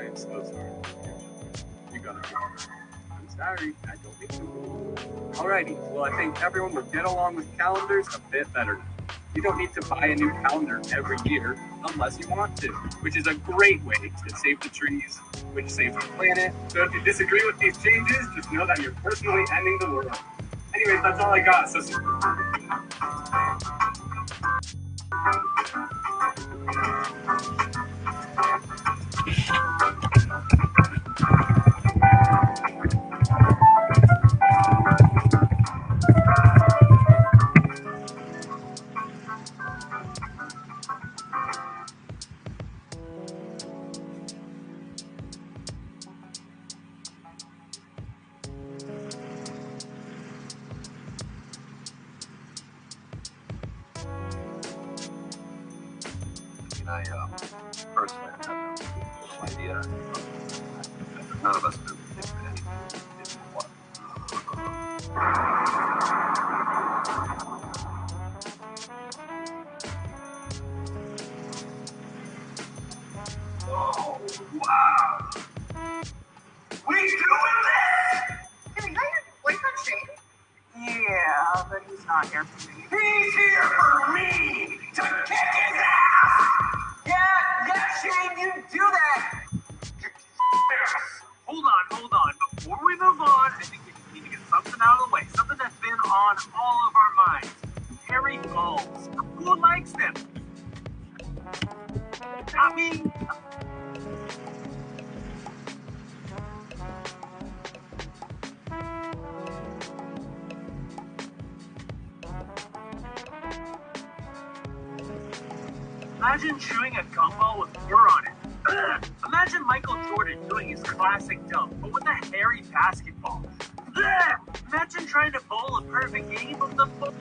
I'm so sorry. You gotta be alright. I'm sorry. I don't mean to. Alrighty. Well, I think everyone will get along with calendars a bit better now. You don't need to buy a new calendar every year unless you want to, which is a great way to save the trees, which saves the planet. So if you disagree with these changes, just know that you're personally ending the world. Anyways, that's all I got. So. I personally have no idea. None of us do anything. Oh, wow! We doing this? Hey, is that your boyfriend, Shane? Yeah, but he's not here for me. He's here for me to kick his ass! Yeah, Shane, you do that! Hold on. Before we move on, I think we need to get something out of the way. Something that's been on all of our minds. Hairy balls. Who likes them? Not me. Imagine chewing a gumball with fur on it. Ugh. Imagine Michael Jordan doing his classic dunk, but with a hairy basketball. Ugh. Imagine trying to bowl a perfect game of the ball.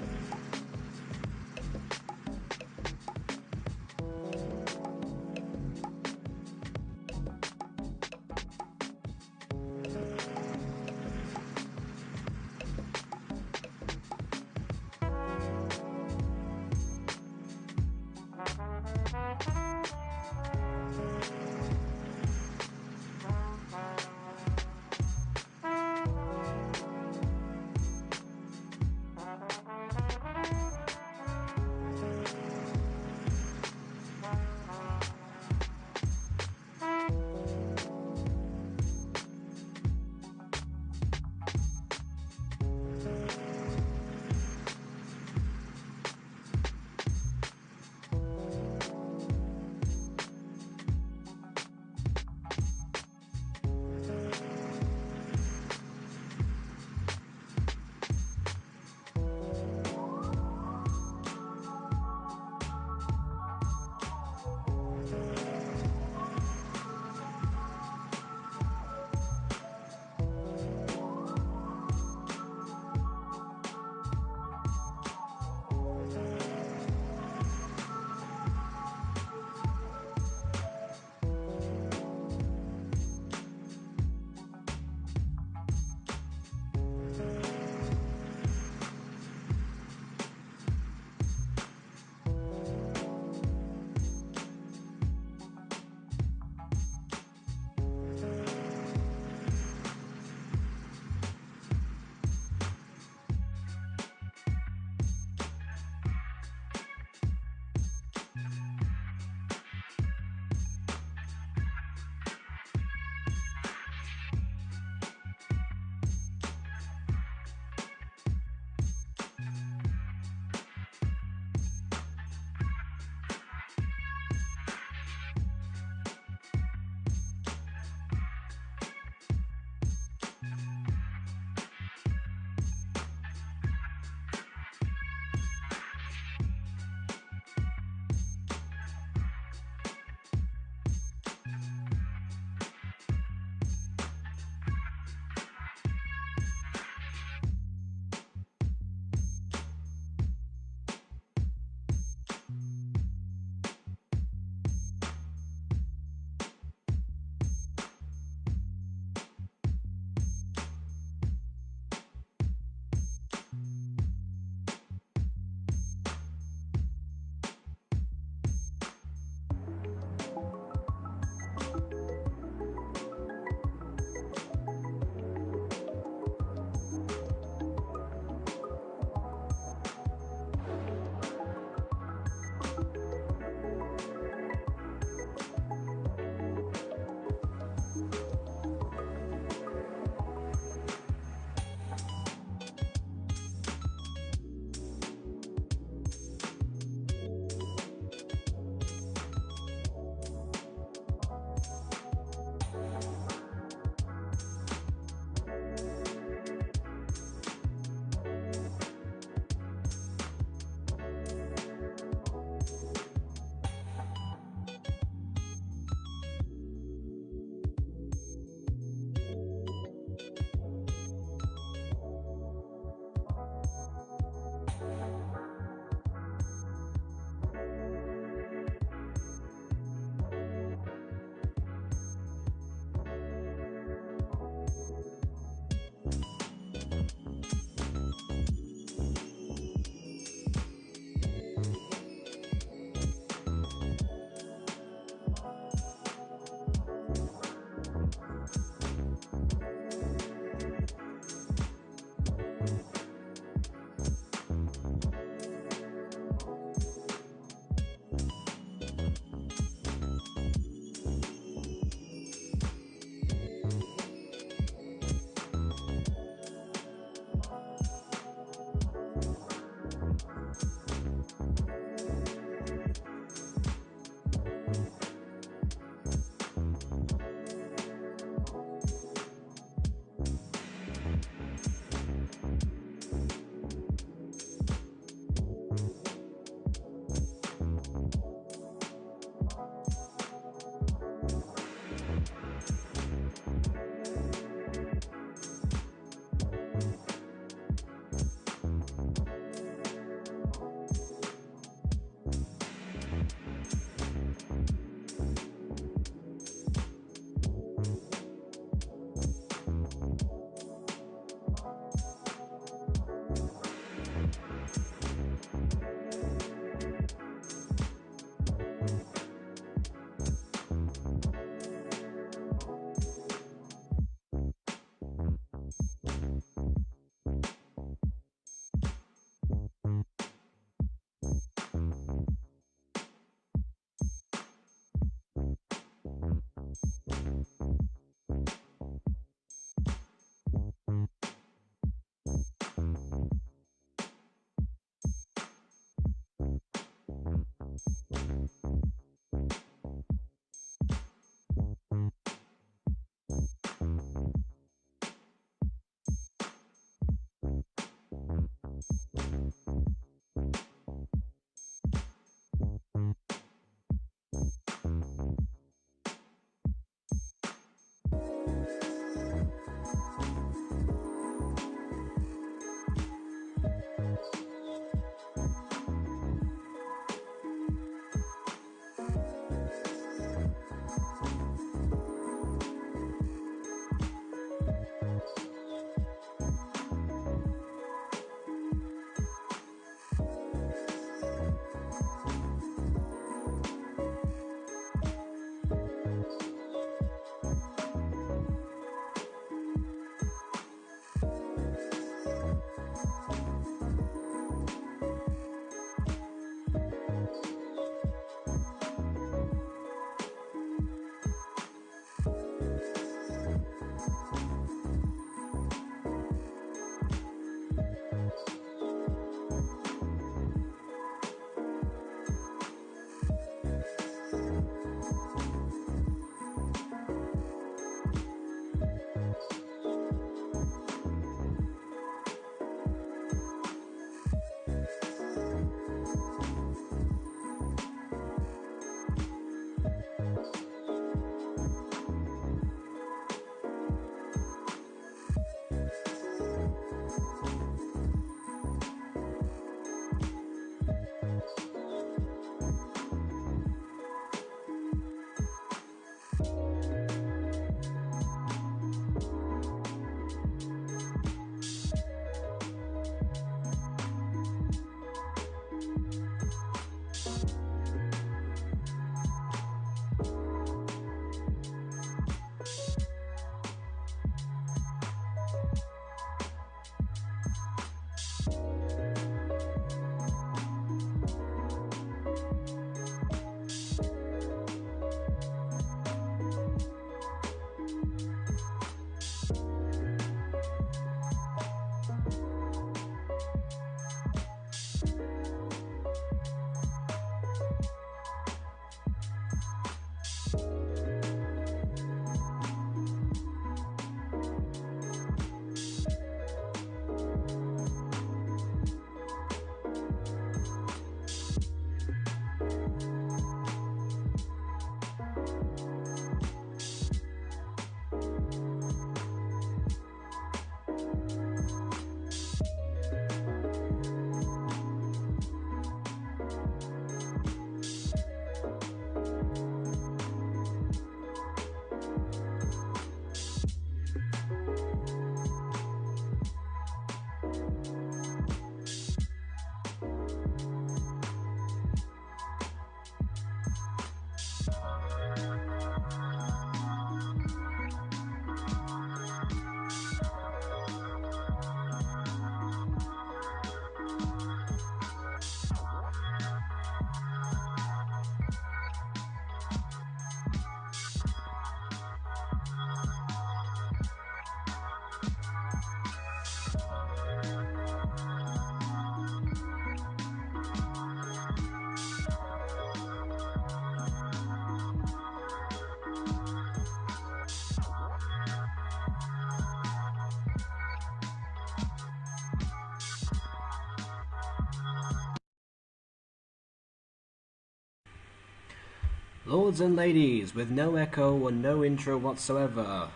Lords and ladies, with no echo or no intro whatsoever,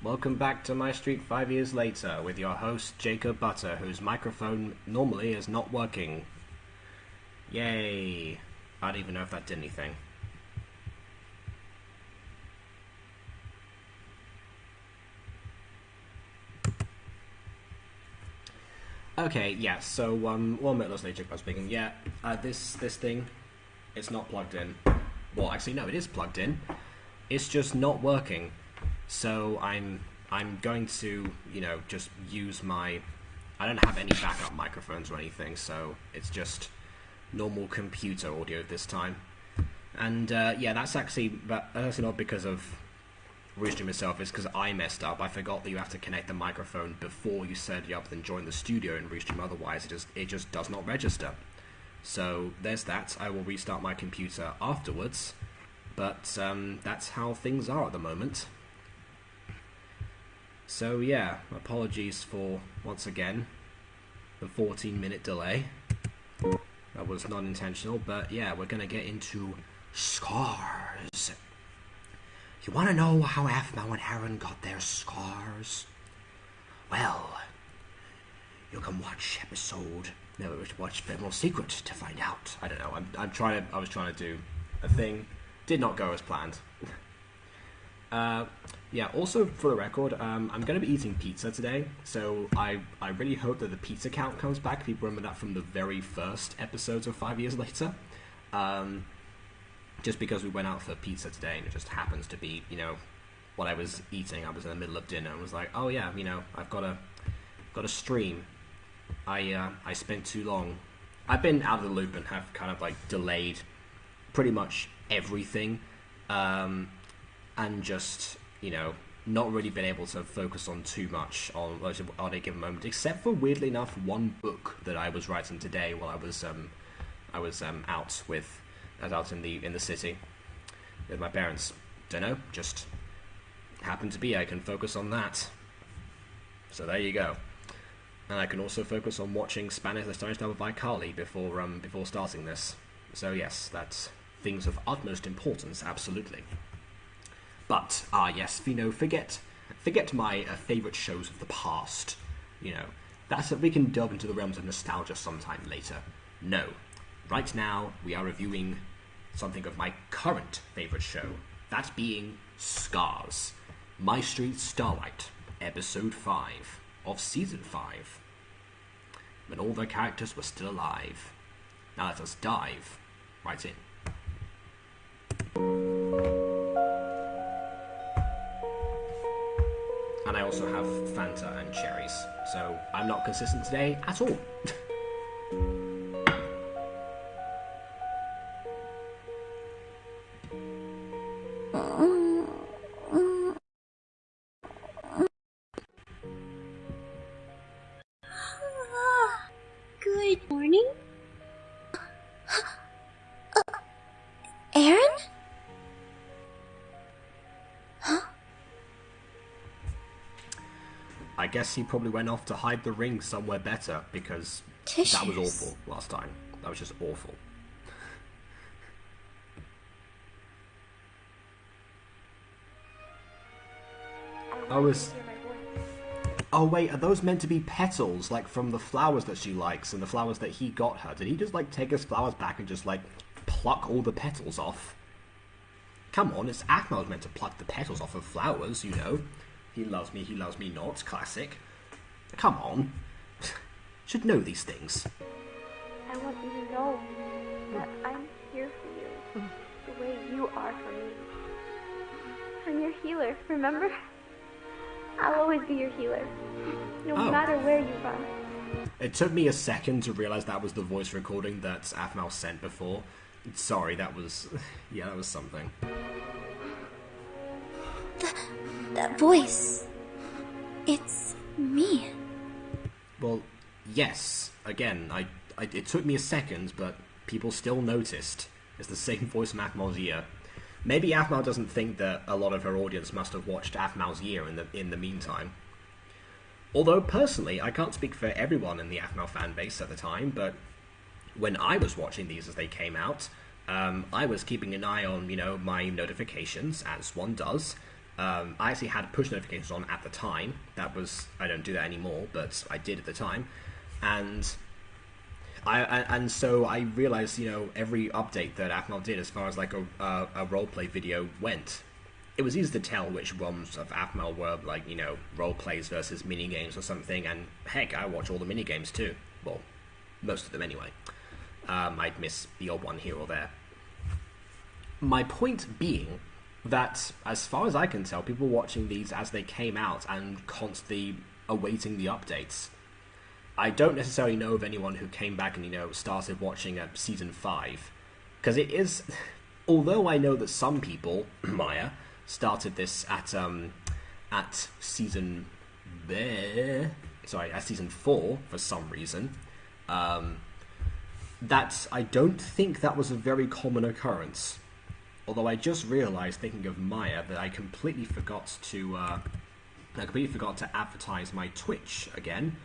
welcome back to MyStreet 5 years later with your host Jacob Butter, whose microphone normally is not working. Yay! I don't even know if that did anything. Okay, yeah, so, 1 minute listening, Jacob speaking. Yeah, this thing, it's not plugged in. Well, actually, no, it is plugged in. It's just not working. So I'm going to, just use my... I don't have any backup microphones or anything, so it's just normal computer audio this time. And, yeah, that's actually not because of Restream itself, it's because I messed up. I forgot that you have to connect the microphone before you set it up, then join the studio in Restream, otherwise it just does not register. So there's that. I will restart my computer afterwards, but that's how things are at the moment. So yeah, apologies for, once again, the 14-minute delay. That was not intentional, but yeah, we're gonna get into scars. You wanna know how Aphmau and Aaron got their scars? Well, you can watch watch Parental Secret to find out. I don't know. I was trying to do a thing. Did not go as planned. Yeah. Also, for the record, I'm going to be eating pizza today, so I really hope that the pizza count comes back. People remember that from the very first episodes of 5 years later. Just because we went out for pizza today, and it just happens to be, what I was eating. I was in the middle of dinner and was like, oh yeah, I've got a stream. I spent too long. I've been out of the loop and have kind of delayed pretty much everything, and just not really been able to focus on too much on a given moment, except for, weirdly enough, one book that I was writing today while I was out in the city with my parents. Don't know, just happened to be. I can focus on that. So there you go. And I can also focus on watching The Spanish Double by Carly before starting this. So yes, that's things of utmost importance, absolutely. But, yes, forget my favourite shows of the past. We can delve into the realms of nostalgia sometime later. No. Right now, we are reviewing something of my current favourite show, that being Scars, MyStreet Starlight, Episode 5 of Season 5. When all their characters were still alive. Now let us dive right in. And I also have Fanta and cherries, so I'm not consistent today at all. Good morning? Aaron? Huh? I guess he probably went off to hide the ring somewhere better, because Tissues. That was awful last time. That was just awful. Oh wait, are those meant to be petals, from the flowers that she likes and the flowers that he got her? Did he just, take his flowers back and just, pluck all the petals off? Come on, it's Aphmau meant to pluck the petals off of flowers, He loves me not, classic. Come on. Should know these things. I want you to know that I'm here for you, the way you are for me. I'm your healer, remember? I'll always be your healer, no matter where you run. It took me a second to realize that was the voice recording that Aphmau sent before. Sorry, that was something. That voice. It's me. Well, yes. Again, it took me a second, but people still noticed. It's the same voice from Aphmau's ear. Maybe Aphmau doesn't think that a lot of her audience must have watched Aphmau's year in the meantime. Although, personally, I can't speak for everyone in the Aphmau fan base at the time, but when I was watching these as they came out, I was keeping an eye on, my notifications, as one does. I actually had push notifications on at the time. I don't do that anymore, but I did at the time. And so I realized, every update that Aphmau did as far as like a roleplay video went, it was easy to tell which ones of Aphmau were like, roleplays versus minigames or something, and heck, I watch all the minigames too. Well, most of them anyway. I'd miss the odd one here or there. My point being that, as far as I can tell, people were watching these as they came out and constantly awaiting the updates. I don't necessarily know of anyone who came back and, started watching at Season 5. Because it is... Although I know that some people, Maya, started this at Season... at Season 4, for some reason. That I don't think that was a very common occurrence. Although I just realised, thinking of Maya, that I completely forgot to advertise my Twitch again,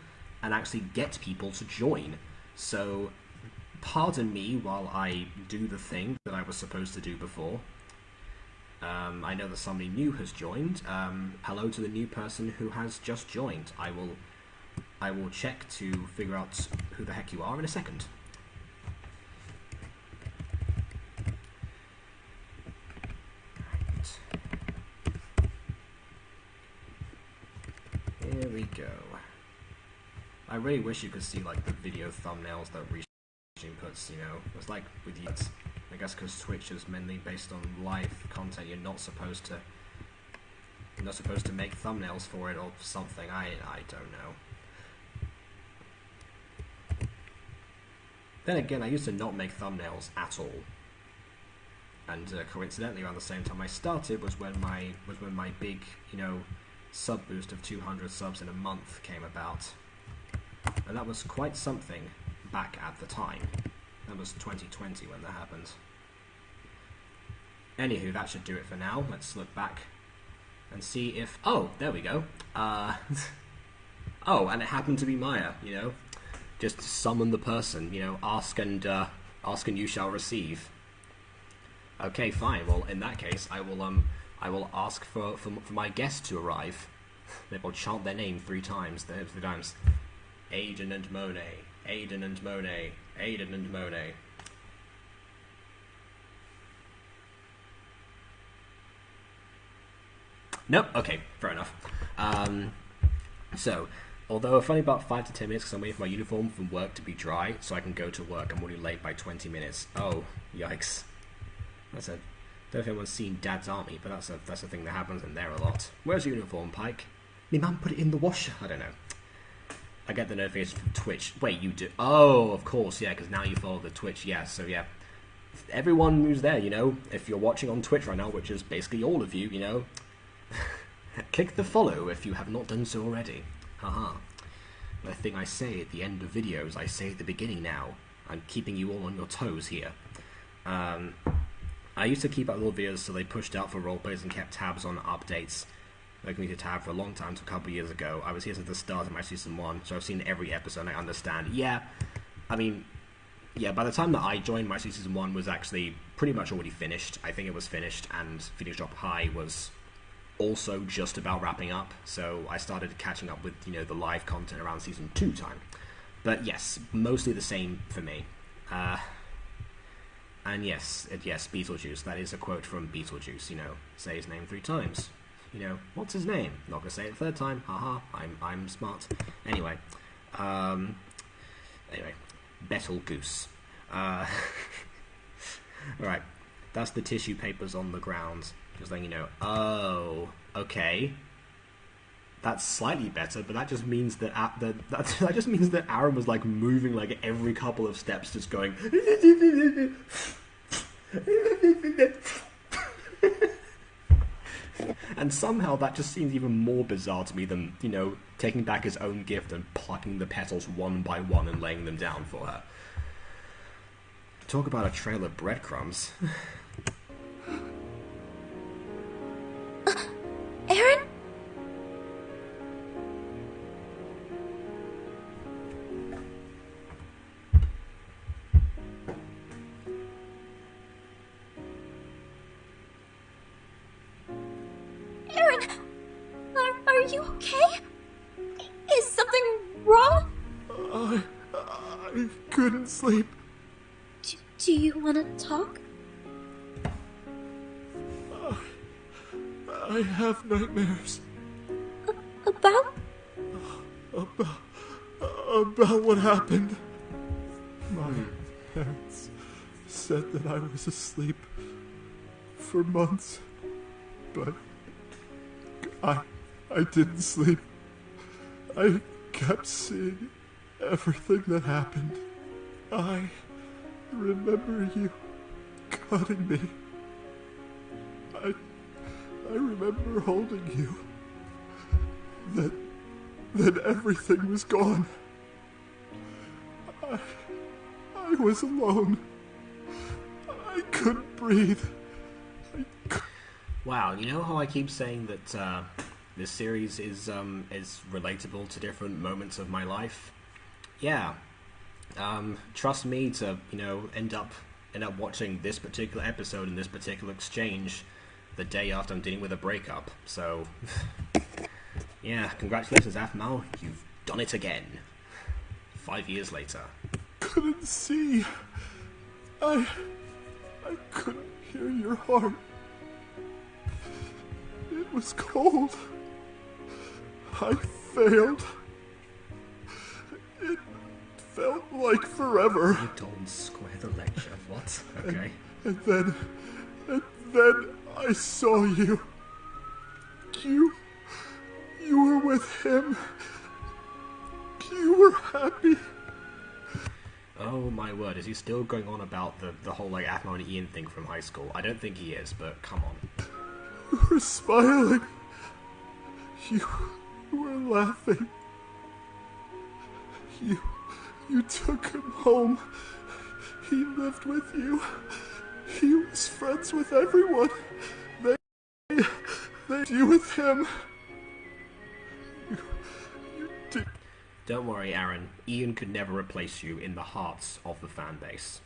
and actually get people to join. So, pardon me while I do the thing that I was supposed to do before. I know that somebody new has joined. Hello to the new person who has just joined. I will check to figure out who the heck you are in a second. Here we go. I really wish you could see like the video thumbnails that Restream puts, It's like with you. I guess because Twitch is mainly based on live content, you're not supposed to make thumbnails for it or something. I don't know. Then again, I used to not make thumbnails at all. And coincidentally, around the same time I started was when my big, sub boost of 200 subs in a month came about. And that was quite something back at the time. That was 2020 when that happened. Anywho, that should do it for now. Let's look back and see if... Oh, there we go. Oh, and it happened to be Maya, Just summon the person, ask and you shall receive. Okay, fine. Well, in that case, I will ask for my guest to arrive. They will chant their name 3 times. 3 times. Aiden and Monet. Aiden and Monet. Aiden and Monet. Nope. Okay, fair enough. So, although I've only about 5 to 10 minutes because I'm waiting for my uniform from work to be dry, so I can go to work. I'm already late by 20 minutes. Oh, yikes. I don't know if anyone's seen Dad's Army, but that's a thing that happens in there a lot. Where's your uniform, Pike? Me mum put it in the washer. I don't know. I get the notification from Twitch. Wait, you do? Oh, of course, yeah, because now you follow the Twitch. Yeah, so yeah. Everyone who's there, if you're watching on Twitch right now, which is basically all of you, click the follow if you have not done so already. Haha. The thing I say at the end of videos, I say at the beginning now. I'm keeping you all on your toes here. I used to keep out little videos so they pushed out for roleplays and kept tabs on updates. Like me to tab for a long time, so a couple of years ago. I was here since the start of my Season 1, so I've seen every episode and I understand. Yeah, I mean, yeah, by the time that I joined, MyStreet Season 1 was actually pretty much already finished. I think it was finished, and Phoenix Drop High was also just about wrapping up, so I started catching up with, the live content around Season 2 time. But yes, mostly the same for me. And yes, Beetlejuice. That is a quote from Beetlejuice, say his name 3 times. What's his name? Not gonna say it a 3rd time. Haha, I'm smart. Anyway, Betelgeuse. Alright, that's the tissue papers on the ground. Just letting you know. Oh, okay. That's slightly better, but that just means that that just means that Aaron was like moving like every couple of steps, just going. And somehow that just seems even more bizarre to me than, taking back his own gift and plucking the petals one by one and laying them down for her. Talk about a trail of breadcrumbs. Aaron? you okay? Is something wrong? I couldn't sleep. Do you want to talk? I have nightmares. About? About what happened. My parents said that I was asleep for months, but I didn't sleep. I kept seeing everything that happened. I remember you cutting me. I remember holding you. That everything was gone. I was alone. I couldn't breathe. Wow, you know how I keep saying that this series is relatable to different moments of my life? Yeah. Trust me to, end up watching this particular episode and this particular exchange the day after I'm dealing with a breakup. So, yeah, congratulations, Afmal. You've done it again. 5 years later. Couldn't see. I couldn't hear your heart. It was cold. I failed. It felt like forever. You don't square the lecture. What? Okay. And then I saw you. You were with him. You were happy. Oh my word, is he still going on about the whole Afmal and Ian thing from high school? I don't think he is, but come on. You were smiling. You were laughing. You took him home. He lived with you. He was friends with everyone. They you with him. You did. Don't worry, Aaron. Ian could never replace you in the hearts of the fan base.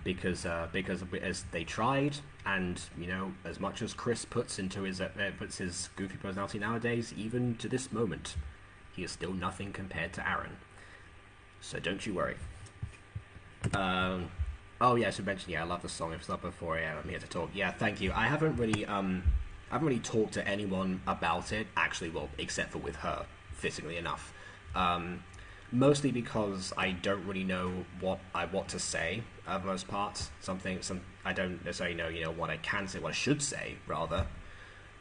Because as they tried, and as much as Chris puts his goofy personality nowadays, even to this moment, he is still nothing compared to Aaron. So don't you worry. Oh yeah, so mention, I love the song. If it's not before, I'm here to talk. Yeah, thank you. I haven't really talked to anyone about it, actually, well, except for with her, fittingly enough. Mostly because I don't really know what to say, for the most part. I don't necessarily know, what I can say, what I should say, rather.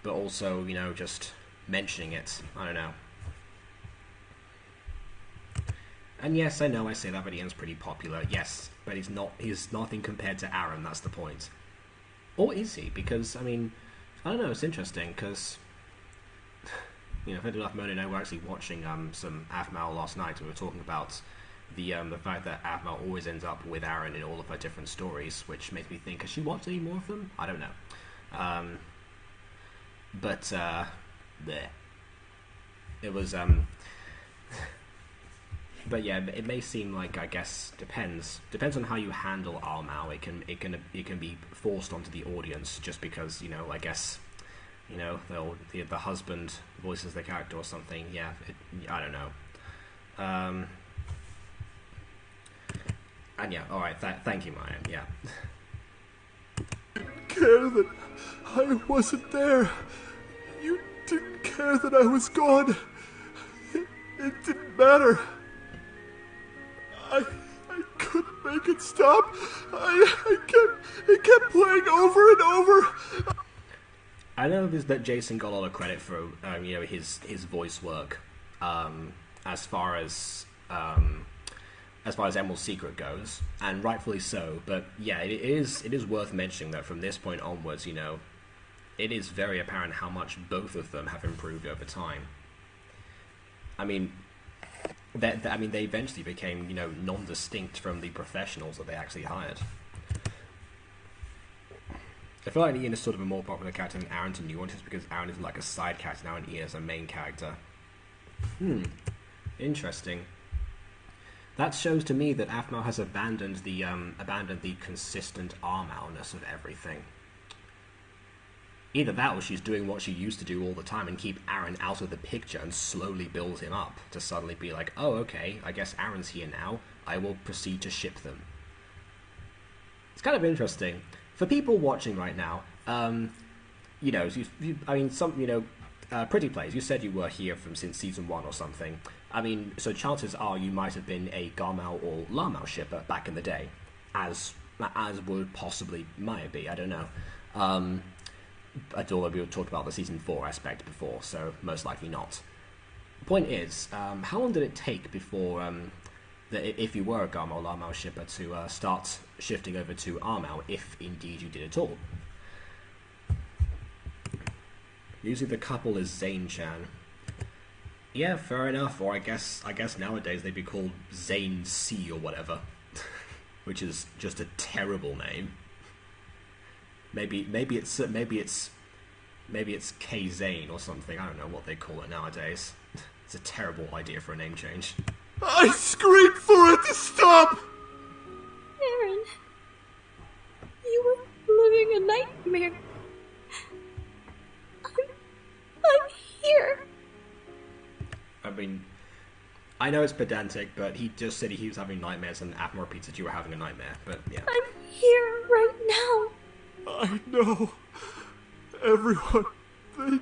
But also, just mentioning it. I don't know. And yes, I know I say that, but Ian's pretty popular. Yes, but he's nothing compared to Aaron, that's the point. Or is he? Because, I don't know, it's interesting, because, funny enough, Mona and I were actually watching some Afmal last night, and we were talking about the fact that Afmal always ends up with Aaron in all of her different stories, which makes me think, has she watched any more of them? I don't know. There. It was, but yeah, it may seem like, I guess, depends on how you handle Armau. It can be forced onto the audience just because, I guess, the husband voices the character or something. Yeah, I don't know. And yeah, all right. Thank you, Maya. Yeah. You didn't care that I wasn't there. You didn't care that I was gone. It didn't matter. I couldn't make it stop. It kept playing over and over. I know that Jason got a lot of credit for his voice work, as far as Emerald's Secret goes, and rightfully so. But yeah, it is worth mentioning that from this point onwards, it is very apparent how much both of them have improved over time. They eventually became, non-distinct from the professionals that they actually hired. I feel like Ian is sort of a more popular character than Aaron to new audiences because Aaron is like a side character now and Ian is a main character. Interesting. That shows to me that Afmal has abandoned the consistent Armal-ness of everything. Either that or she's doing what she used to do all the time and keep Aaron out of the picture and slowly build him up to suddenly be like, oh, okay, I guess Aaron's here now. I will proceed to ship them. It's kind of interesting. For people watching right now, you know, Pretty Plays, you said you were here since season 1 or something. I mean, so chances are you might have been a Garmao or Lamao shipper back in the day, as would possibly Maya be, I don't know. Although we talked about the season 4 aspect before, so most likely not. Point is, how long did it take before, if you were a Garmao or Lamao shipper, to start shifting over to Armao, if indeed you did at all? Usually the couple is Zane-chan. Yeah, fair enough. Or I guess nowadays they'd be called Zane C or whatever, which is just a terrible name. Maybe it's K Zane or something. I don't know what they call it nowadays. It's a terrible idea for a name change. I screamed for it to stop! Aaron, you were living a nightmare. I'm here. I mean, I know it's pedantic, but he just said he was having nightmares, and Atma repeats that you were having a nightmare. But yeah, I'm here right now. I know. Everyone, they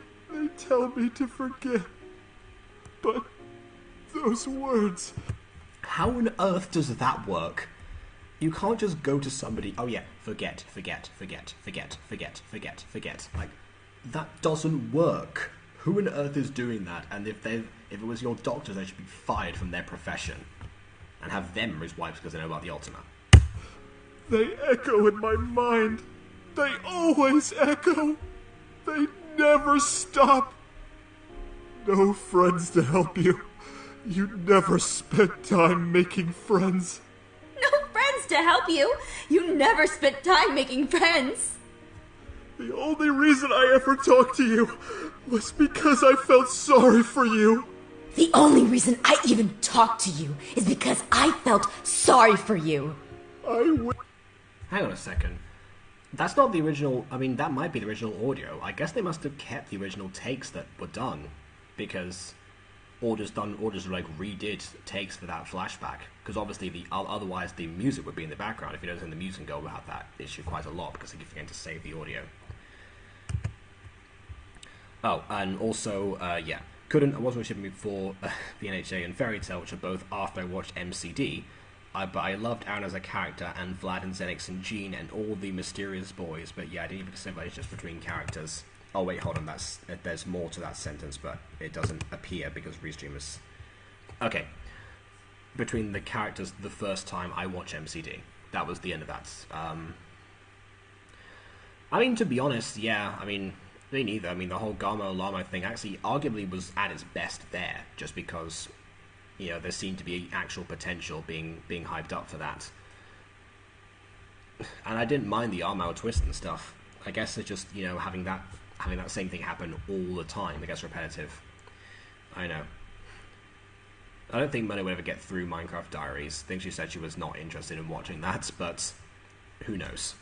tell me to forget. But those words... How on earth does that work? You can't just go to somebody, oh yeah, forget. Like, that doesn't work. Who on earth is doing that? And if it was your doctor, they should be fired from their profession. And have them as wives because they know about the Ultima. They echo in my mind. They always echo. They never stop. No friends to help you. You never spent time making friends. No friends to help you. You never spent time making friends. The only reason I ever talked to you was because I felt sorry for you. The only reason I even talked to you is because I felt sorry for you. Hang on a second. That's not the original... I mean, that might be the original audio. I guess they must have kept the original takes that were done, because Orders like redid takes for that flashback. Because obviously, otherwise the music would be in the background. If you don't think the music will have that issue quite a lot, because they keep forgetting to save the audio. Oh, and also, yeah. I wasn't shipping before the NHA and Fairy Tail, which are both after I watched MCD. But I loved Aaron as a character, and Vlad and Xenix and Jean and all the mysterious boys. But yeah, I didn't even consider it's just between characters. Oh wait, hold on. There's more to that sentence, but it doesn't appear because Restream is... Okay. Between the characters, the first time I watched MCD, that was the end of that. I mean, to be honest, yeah. I mean, me neither. I mean, the whole Garmo Lamo thing actually arguably was at its best there, just because, you know, there seemed to be actual potential being hyped up for that. And I didn't mind the Armao twist and stuff. I guess it's just, you know, having that same thing happen all the time, it gets repetitive. I know. I don't think Mona would ever get through Minecraft Diaries. I think she said she was not interested in watching that, but who knows.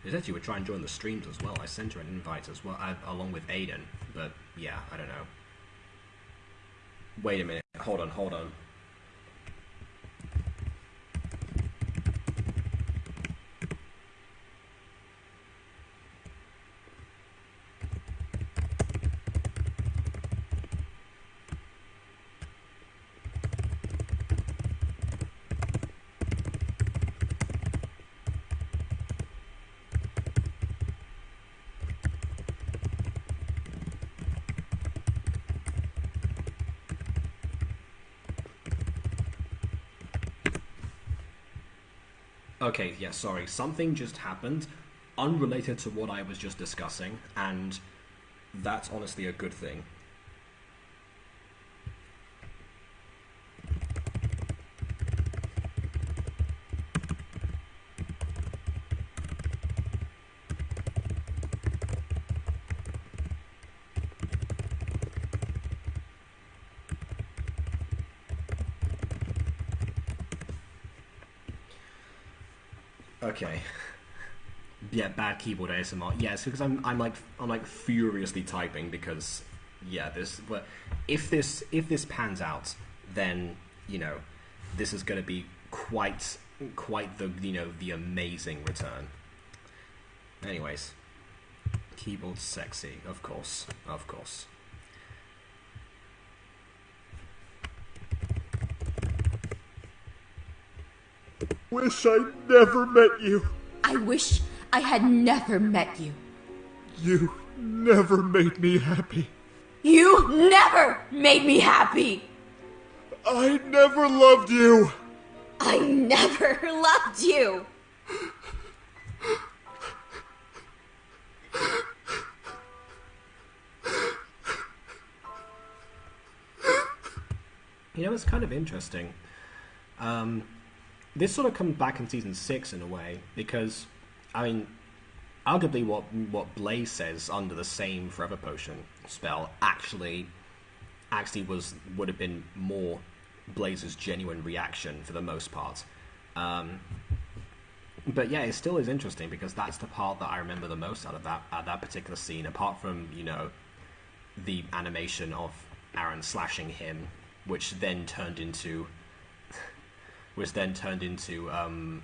She said she would try and join the streams as well. I sent her an invite as well, along with Aiden, but yeah, I don't know. Wait a minute. Hold on. Okay, yeah, sorry. Something just happened, unrelated to what I was just discussing, and that's honestly a good thing. Okay. Yeah, bad keyboard ASMR. Yes, because I'm like furiously typing because but if this pans out, then this is going to be quite the the amazing return. Anyways, keyboard sexy, of course. Wish I never met you. I wish I had never met you. You never made me happy. You never made me happy. I never loved you. I never loved you. It's kind of interesting. This sort of comes back in season 6 in a way, because, I mean, arguably what Blaze says under the same Forever Potion spell actually would have been more Blaze's genuine reaction for the most part. But yeah, it still is interesting because that's the part that I remember the most out of that particular scene, apart from, the animation of Aaron slashing him, which then turned into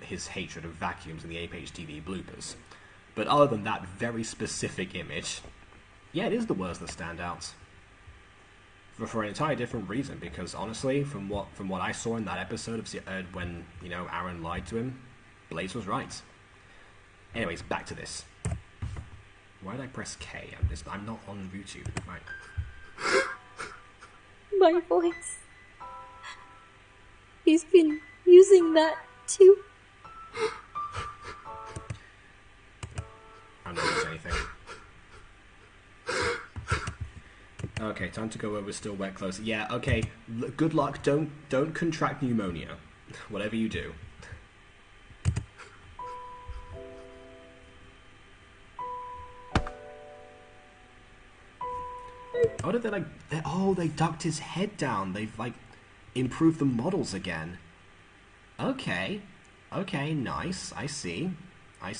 his hatred of vacuums in the APHTV bloopers. But other than that very specific image, yeah, it is the words that stand out. For an entirely different reason, because honestly, from what I saw in that episode of when Aaron lied to him, Blaze was right. Anyways, back to this. Why did I press K? I'm not on YouTube. Right. My voice. He's been using that too. I'm not using anything. Okay, time to go over still wet clothes. Yeah, okay. Good luck. Don't contract pneumonia. Whatever you do. Oh, did they they ducked his head down. They've improved the models again. Okay, nice. I see. I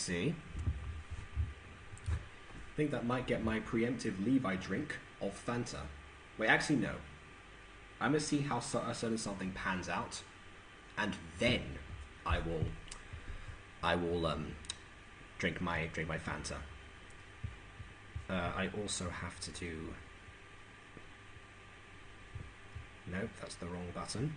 think that might get my preemptive Levi drink of Fanta. Wait, actually no. I'm gonna see how a certain something pans out, and then I will drink my Fanta. I also have to do. Nope, that's the wrong button.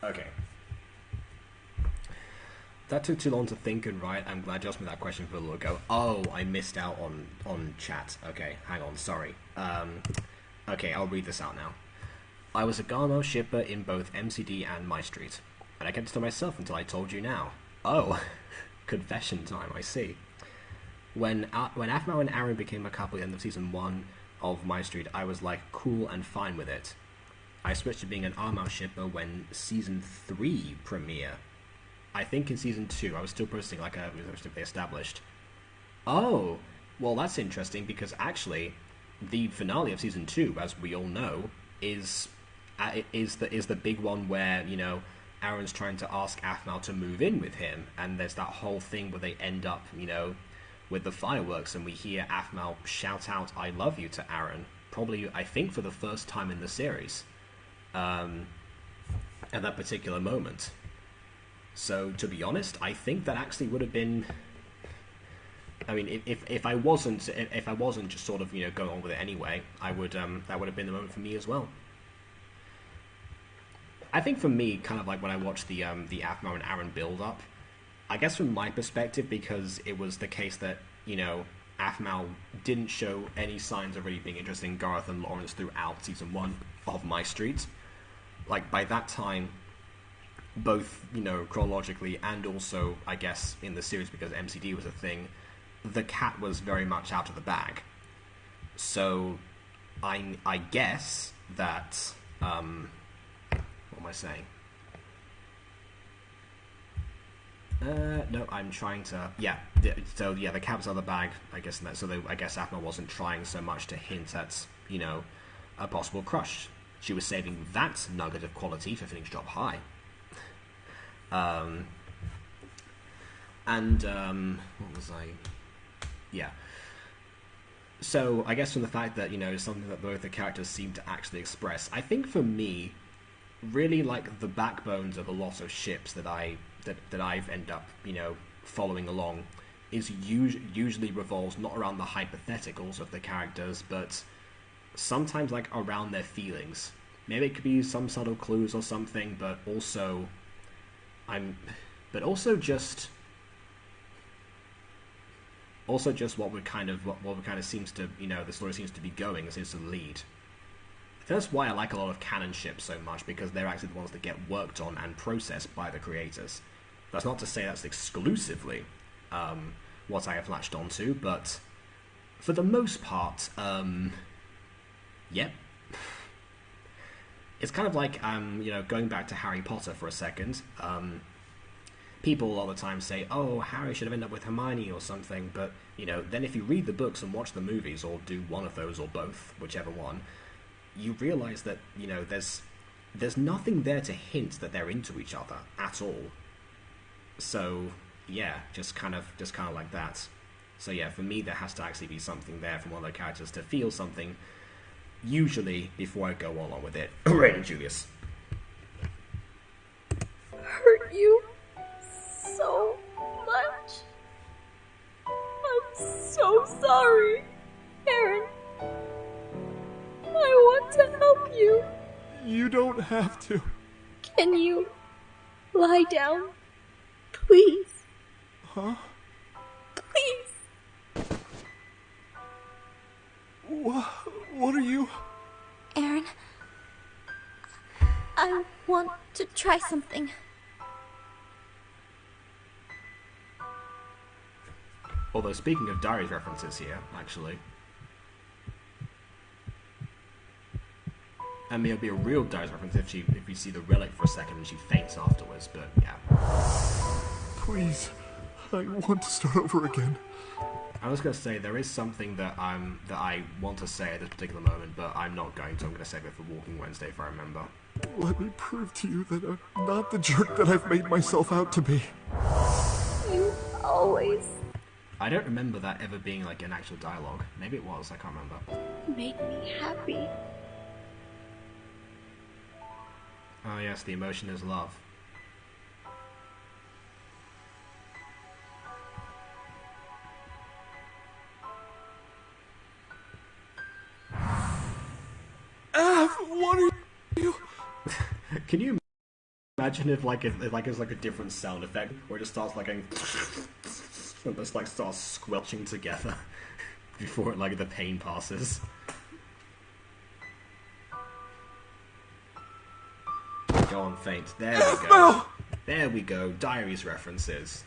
Okay. That took too long to think and write. I'm glad you asked me that question for a little ago. Oh, I missed out on chat. Okay, hang on, sorry. Okay, I'll read this out now. I was a Garmo shipper in both MCD and MyStreet, and I kept it to myself until I told you now. Oh, confession time, I see. When Aphmau and Aaron became a couple at the end of season 1 of MyStreet, I was cool and fine with it. I switched to being an Armau shipper when season 3 premiere. I think in season 2 I was still posting it was established. Oh, well that's interesting because actually the finale of season 2, as we all know, is the big one where Aaron's trying to ask Aphmau to move in with him, and there's that whole thing where they end up with the fireworks, and we hear Aphmau shout out "I love you" to Aaron, probably I think for the first time in the series. At that particular moment. So to be honest, I think that actually would have been. I mean, if I wasn't just sort of going on with it anyway, I would that would have been the moment for me as well. I think for me, kind of when I watched the Aphmau and Aaron build up, I guess from my perspective, because it was the case that Aphmau didn't show any signs of really being interested in Garth and Lawrence throughout season 1 of MyStreet. By that time, both, you know, chronologically and also, I guess, in the series because MCD was a thing, the cat was very much out of the bag. So, I guess that, what am I saying? No, I'm trying to, so the cat was out of the bag, I guess, in that, so I guess Aphna wasn't trying so much to hint at, you know, a possible crush. She was saving that nugget of quality for finishing job high. What was I? Yeah. So, I guess from the fact that, you know, something that both the characters seem to actually express, I think for me, really, like, the backbones of a lot of ships that I've ended up, you know, following along is usually revolves not around the hypotheticals of the characters, but sometimes, like, around their feelings. Maybe it could be some subtle clues or something, but also just what would kind of seems to, you know, the story seems to be going, seems to lead. That's why I like a lot of canon ships so much, because they're actually the ones that get worked on and processed by the creators. That's not to say that's exclusively what I have latched onto, but for the most part, yep. It's kind of like, you know, going back to Harry Potter for a second. People all the time say, oh, Harry should have ended up with Hermione or something, but, you know, then if you read the books and watch the movies, or do one of those or both, whichever one, you realise that, you know, there's nothing there to hint that they're into each other at all. So, yeah, just kind of like that. So yeah, for me there has to actually be something there from one of the characters to feel something, usually before I go along with it. Right, Julius. Hurt you so much. I'm so sorry, Aaron. I want to help you. You don't have to. Can you lie down, please? Huh? Please. What are you? Aaron, I want to try something. Although, speaking of Diaries references here, actually, I mean, it'll be a real Diaries reference if you see the relic for a second and she faints afterwards, but yeah. Please, I want to start over again. I was going to say, there is something that I want to say at this particular moment, but I'm not going to. I'm going to save it for Walking Wednesday if I remember. Let me prove to you that I'm not the jerk that I've made myself out to be. You always I don't remember that ever being like an actual dialogue. Maybe it was, I can't remember. made me happy. Oh yes, the emotion is love. What are you? Can you imagine if it's like a different sound effect where it just starts like going and just like starts squelching together before it, like, the pain passes. Go on, faint. There we go. There we go. Diaries references.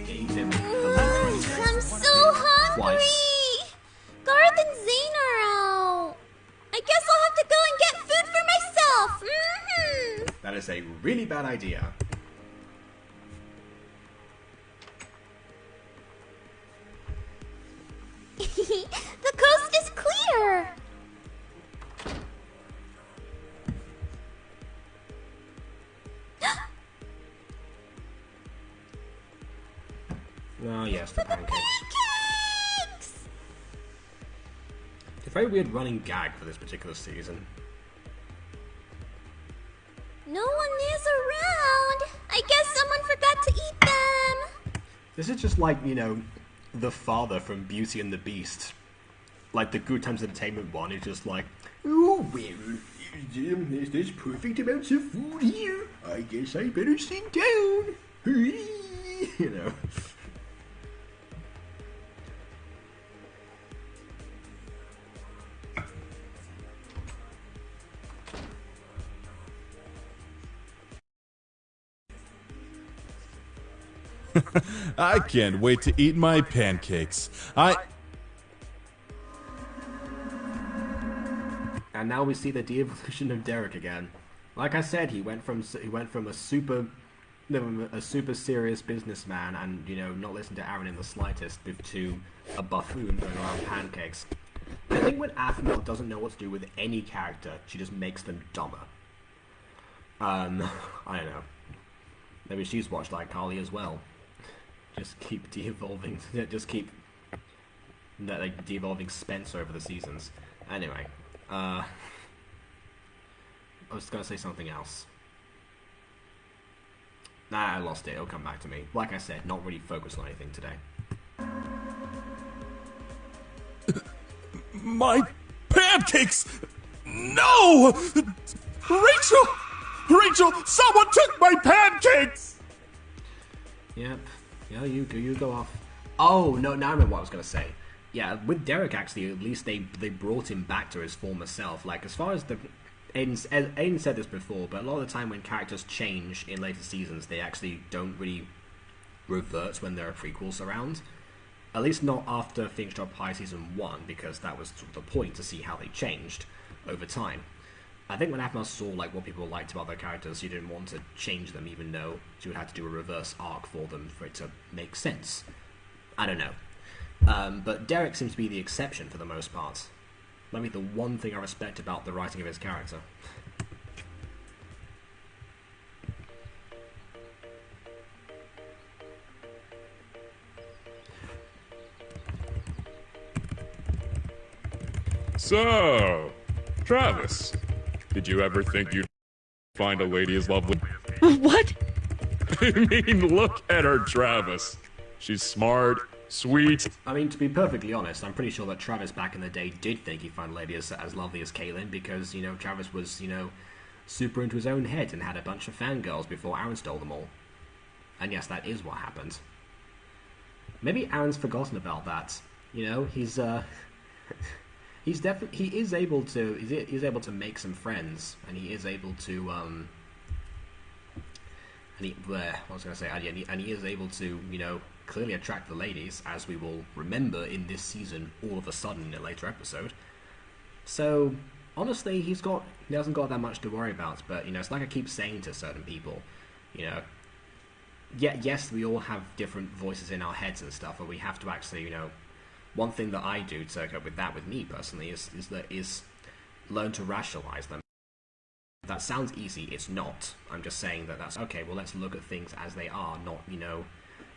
Gave him the I'm so hungry. Twice. Garth and Zane are out. I guess I'll have to go and get food for myself. That is a really bad idea. The coast is clear. Oh yes, the pancakes. Pancakes! very weird running gag for this particular season. No one is around. I guess someone forgot to eat them. This is just like, you know, the father from Beauty and the Beast. Like the Good Times Entertainment one is just like, oh, well, there's perfect amounts of food here. I guess I better sit down. You know. I can't wait to eat my pancakes. And now we see the de-evolution of Derek again. Like I said, he went from a super serious businessman and, you know, not listen to Aaron in the slightest, to a buffoon going around pancakes. I think when Aphmau doesn't know what to do with any character, she just makes them dumber. I don't know. Maybe she's watched iCarly as well. Just keep de-evolving. Just keep like de-evolving Spencer over the seasons. Anyway, I was gonna say something else. Nah, I lost it. It'll come back to me. Like I said, not really focused on anything today. My pancakes! No! Rachel! Someone took my pancakes! Yep. Yeah, you go off. Oh, no, now I remember what I was going to say. Yeah, with Derek, actually, at least they brought him back to his former self. Like, as far as the... Aiden said this before, but a lot of the time when characters change in later seasons, they actually don't really revert when there are prequels around. At least not after Phoenix Drop High Season 1, because that was sort of the point, to see how they changed over time. I think when Aphmau saw like what people liked about their characters, she didn't want to change them, even though she would have to do a reverse arc for them for it to make sense. I don't know. But Derek seems to be the exception for the most part. Maybe the one thing I respect about the writing of his character. So, Travis, did you ever think you'd find a lady as lovely? What? I mean, look at her, Travis. She's smart, sweet. I mean, to be perfectly honest, I'm pretty sure that Travis back in the day did think he'd find a lady as lovely as Caitlin, because, you know, Travis was, you know, super into his own head and had a bunch of fangirls before Aaron stole them all. And yes, that is what happened. Maybe Aaron's forgotten about that. You know, he's able to make some friends, and he is able to and he is able to, you know, clearly attract the ladies, as we will remember in this season all of a sudden in a later episode. So honestly, he hasn't got that much to worry about. But, you know, it's like I keep saying to certain people, you know, yes, we all have different voices in our heads and stuff, but we have to actually, you know, one thing that I do to cope with that, with me personally, is learn to rationalize them. That sounds easy. It's not. I'm just saying that that's okay. Well, let's look at things as they are, not, you know,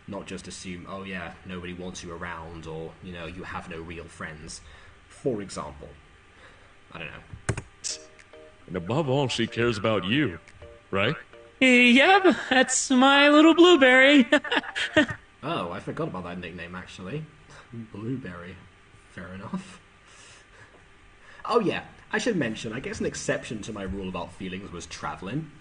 not just assume, oh yeah, nobody wants you around, or, you know, you have no real friends. For example, I don't know. And above all, she cares about you, right? Yep, that's my little blueberry. Oh, I forgot about that nickname, actually. Blueberry. Fair enough. Oh yeah, I should mention, I guess an exception to my rule about feelings was traveling.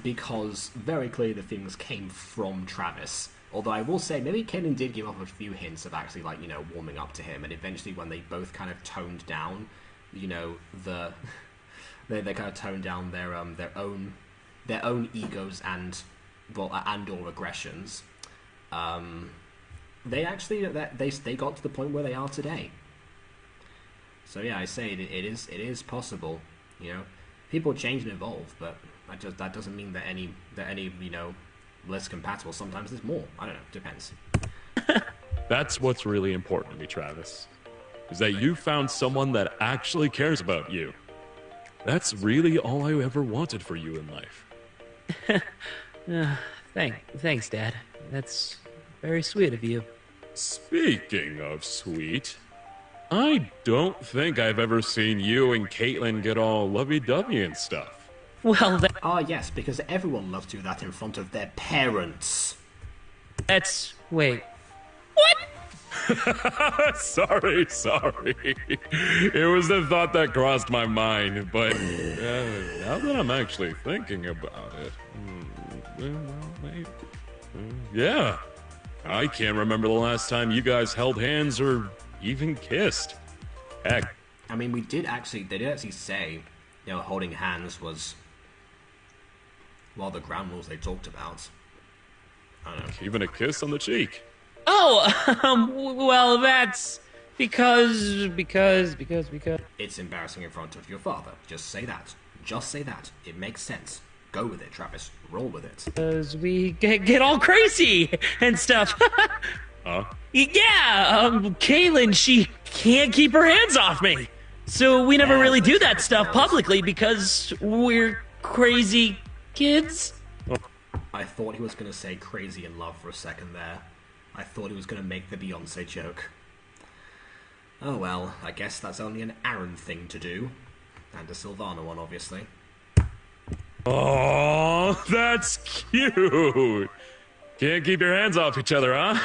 Because very clearly the things came from Travis. Although I will say, maybe Kaden did give off a few hints of actually, like, you know, warming up to him, and eventually when they both kind of toned down, you know, they kind of toned down their own egos and or aggressions. They actually they got to the point where they are today. So yeah, I say it is possible. You know, people change and evolve, but that doesn't mean that any you know, less compatible. Sometimes there's more. I don't know. Depends. That's what's really important to me, Travis. Is that you found someone that actually cares about you. That's really all I ever wanted for you in life. Thanks, Dad. That's very sweet of you. Speaking of sweet, I don't think I've ever seen you and Caitlin get all lovey-dovey and stuff. Well, Ah, yes, because everyone loves to do that in front of their parents. that's... Wait. What? Sorry. It was the thought that crossed my mind, but now that I'm actually thinking about it, yeah, I can't remember the last time you guys held hands or even kissed. Heck, I mean, they did actually say, holding hands was one of the ground rules they talked about. I don't know. Even a kiss on the cheek. Oh, well, that's because... It's embarrassing in front of your father. Just say that. It makes sense. Go with it, Travis. Roll with it. Because we get all crazy and stuff. Huh? Yeah, Kaylin, she can't keep her hands off me. So we never really do that stuff publicly because we're crazy kids. I thought he was going to say crazy in love for a second there. I thought he was going to make the Beyonce joke. Oh well, I guess that's only an Aaron thing to do. And a Sylvana one, obviously. Oh, that's cute. Can't keep your hands off each other, huh?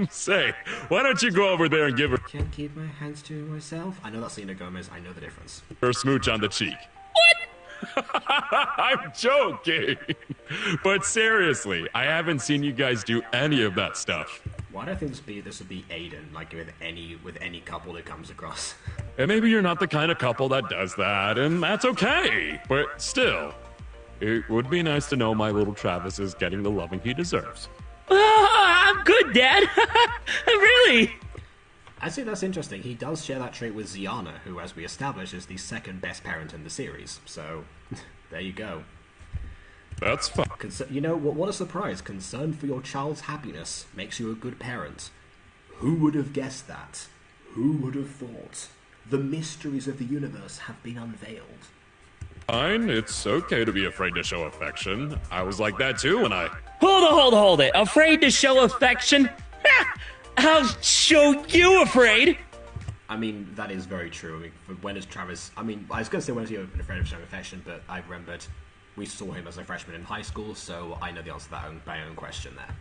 Say, why don't you go over there and give her... Can't keep my hands to myself? I know that's Selena Gomez, I know the difference. Her smooch on the cheek. I'm joking. But seriously, I haven't seen you guys do any of that stuff. Why do I think this would be Aiden, like with any couple that comes across? And maybe you're not the kind of couple that does that, and that's okay. But still, it would be nice to know my little Travis is getting the loving he deserves. I'm good, Dad. Really. I think that's interesting. He does share that trait with Ziana, who, as we established, is the second best parent in the series. So, there you go. That's fun. What a surprise. Concern for your child's happiness makes you a good parent. Who would have guessed that? Who would have thought? The mysteries of the universe have been unveiled. Fine, it's okay to be afraid to show affection. I was like that too when I... Hold it. Afraid to show affection? I'll show you afraid. I mean, that is very true. I mean, when is Travis... I mean, I was going to say when is he afraid of showing affection, but I remembered we saw him as a freshman in high school, so I know the answer to that by my own question there.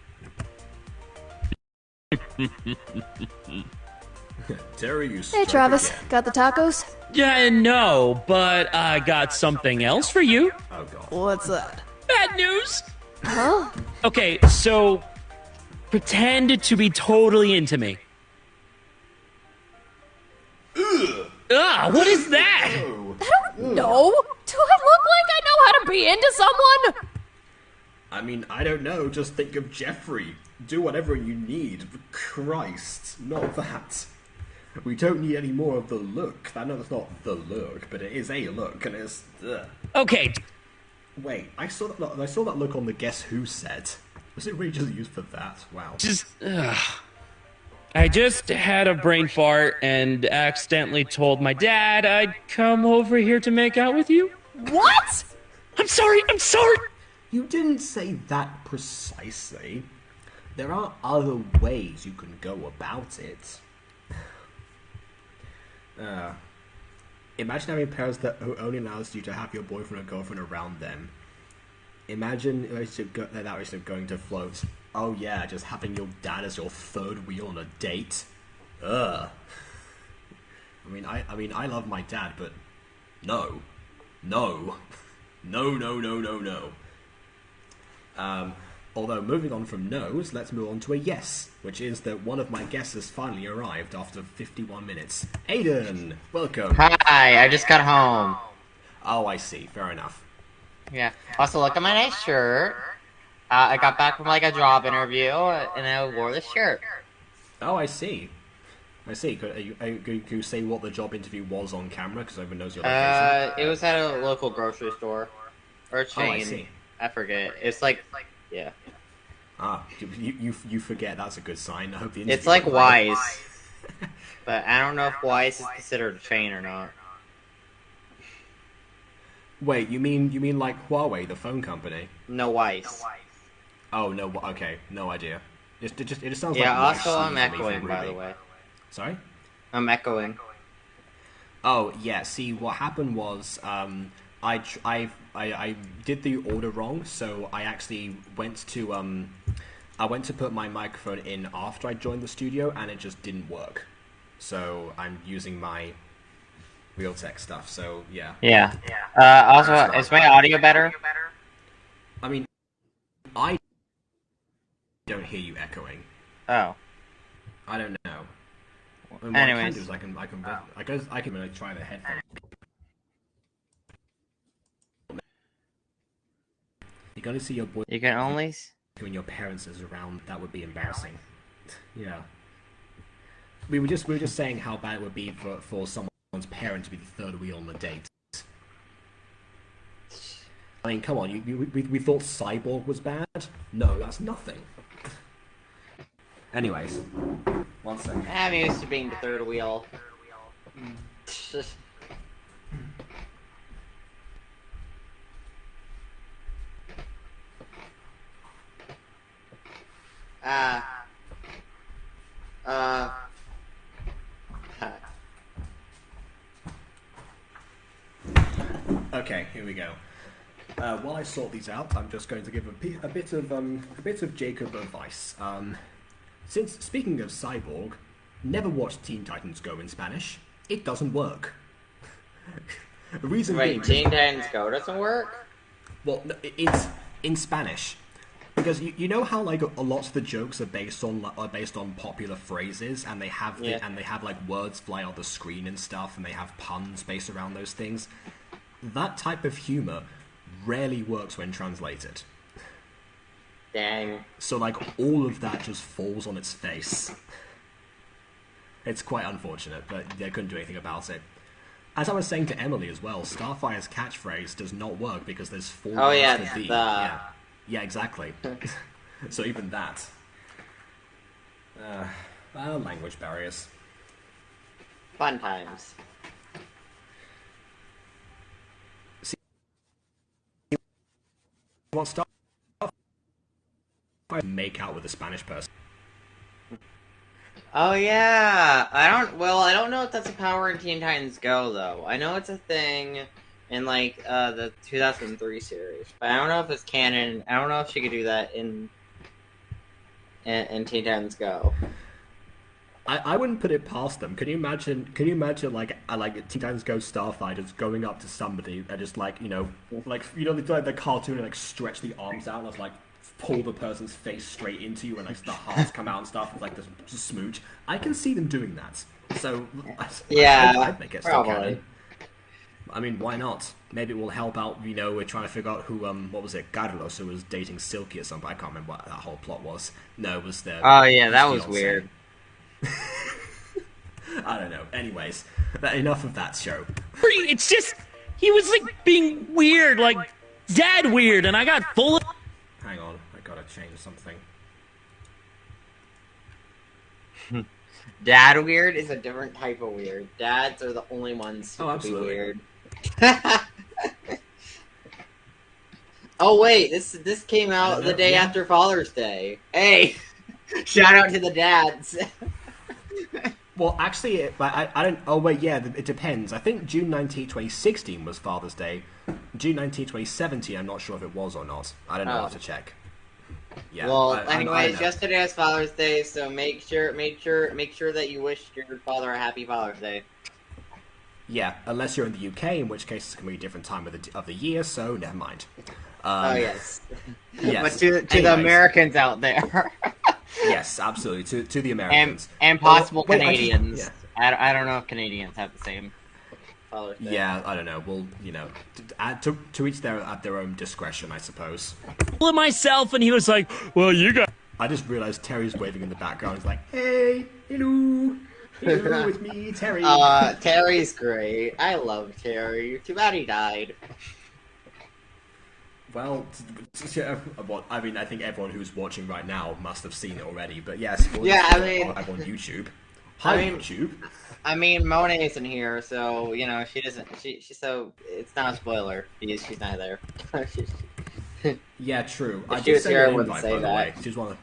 Terry, you Hey, Travis. again. Got the tacos? Yeah, no, but I got something else for you. Oh, God. What's that? Bad news. Huh? Okay, so pretend to be totally into me. What is that? I don't know. Do I look like I know how to be into someone? I mean, I don't know. Just think of Jeffrey. Do whatever you need. Christ, not that. We don't need any more of the look. I know that's not the look, but it is a look, and it's... Okay. Wait, I saw that look on the Guess Who set. Was it really just used for that? Wow. I just had a brain fart and accidentally told my dad I'd come over here to make out with you. What? I'm sorry. You didn't say that precisely. There are other ways you can go about it. Imagine having parents that only allows you to have your boyfriend or girlfriend around them. Imagine that relationship going to float. Oh yeah, just having your dad as your third wheel on a date. Ugh. I mean, I love my dad, but no. Although, moving on from no's, let's move on to a yes, which is that one of my guests has finally arrived after 51 minutes. Aiden, welcome. Hi, I just got home. Oh, I see. Fair enough. Yeah. Also, look at my nice shirt. I got back from, like, a job interview, and I wore this shirt. Oh, I see. Could you say what the job interview was on camera, because everyone knows your location? It was at a local grocery store. Or a chain. Oh, I see. I forget. It's like... Yeah. Ah, you forget. That's a good sign. I hope the interview... It's like Wise. But I don't know if Wise is considered a chain or not. Wait, you mean like Huawei, the phone company? No, Wise. Oh, no, okay. No idea. It just sounds like... Yeah, Wise also I'm to me from echoing, by Ruby. the way. Sorry? I'm echoing. Oh yeah. See, what happened was I did the order wrong, so I actually went to I went to put my microphone in after I joined the studio, and it just didn't work. So I'm using my Realtek stuff. So yeah. Yeah. Also, is my audio better? I mean, I don't hear you echoing. Oh. I don't know. And what Anyways. I can do is I can like, try the headphones. You gotta see your boy. You can only. When your parents is around, that would be embarrassing. Yeah. We were just saying how bad it would be for someone's parent to be the third wheel on the date. I mean, come on, we thought Cyborg was bad? No, that's nothing. Anyways, one second. I'm used to being the third wheel. Okay, here we go. While I sort these out, I'm just going to give a bit of Jacob advice. Since speaking of Cyborg, never watch Teen Titans Go in Spanish. It doesn't work. The reason Wait, Teen Titans Go doesn't work? Well, it's in Spanish. Because you know how like a lot of the jokes are based on popular phrases, and they have like words fly on the screen and stuff, and they have puns based around those things. That type of humor rarely works when translated. Dang. So like all of that just falls on its face. It's quite unfortunate, but they couldn't do anything about it. As I was saying to Emily as well, Starfire's catchphrase does not work because there's 4 words for D. Yeah, exactly. So even that. Language barriers. Fun times. See, what Starfire make out with a Spanish person? Oh yeah, I don't know if that's a power in Teen Titans Go though. I know it's a thing in like the 2003 series, but I don't know if it's canon. I don't know if she could do that in Teen Titans Go. I wouldn't put it past them. Can you imagine like Teen Titans Go Starfighters going up to somebody and just like they do like the cartoon and like stretch the arms out and just like pull the person's face straight into you and like the hearts come out and stuff. It's like this smooch. I can see them doing that. So yeah, I'd make it still canon. I mean, why not? Maybe it will help out. We're trying to figure out who what was it? Carlos, who was dating Silky or something. I can't remember what that whole plot was. No, it was their. Oh yeah, that was weird. I don't know. Anyways, enough of that show. It's just he was like being weird, like dad weird, and I got full of. Hang on, I gotta change something. Dad weird is a different type of weird. Dads are the only ones who can be weird. Oh wait, this came out the day after Father's Day. Hey, shout out to the dads. Well, actually, I don't. Oh wait, yeah, it depends. I think June 19, 2016 was Father's Day. June 19, 2017, I'm not sure if it was or not. I don't know. I'll have to check. Yeah. Well, anyways, yesterday was Father's Day, so make sure that you wish your father a happy Father's Day. Yeah, unless you're in the UK, in which case it's going to be a different time of the year, so never mind. Oh yes. Yes. But to the Americans out there. Yes, absolutely. To the Americans and possible Canadians. I don't know if Canadians have the same Father's Day. Yeah, I don't know. Well, to each at their own discretion, I suppose. Myself, and he was like, "Well, you got." I just realized Terry's waving in the background. He's like, "Hey, hello, it's me, Terry." Terry's great. I love Terry. Too bad he died. Well, I mean, I think everyone who's watching right now must have seen it already. But yes, I mean, I'm on YouTube. Hi, YouTube. I mean, Monet isn't here, so she doesn't. So it's not a spoiler. She's not there. Yeah, true. If she was here, I wouldn't say that. She's one of.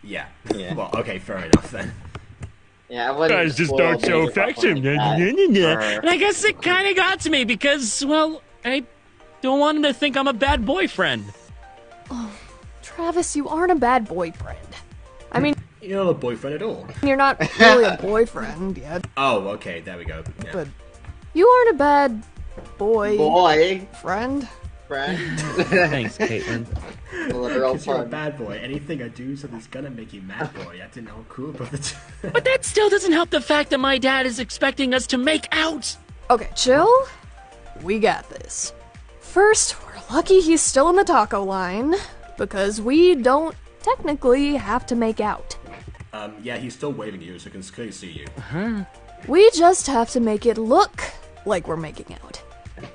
Yeah. Well, okay, fair enough then. Yeah, I wouldn't Guys just spoil don't show me with something affection. like that. And I guess it kind of got to me because, well, I don't want him to think I'm a bad boyfriend. Oh, Travis, you aren't a bad boyfriend. I mean, You're not a boyfriend at all. you're not really a boyfriend yet, Oh, okay, there we go. Yeah. but you aren't a bad Boy. friend. Thanks, Caitlin. Literal Because you're a fun. bad boy. Anything I do so that's gonna make you mad, boy. I didn't know how cool about it. But that still doesn't help the fact that my dad is expecting us to make out. Okay, chill. We got this. First, we're lucky he's still in the taco line, because we don't technically have to make out. Yeah, he's still waving at you, so I can clearly see you. We just have to make it look like we're making out.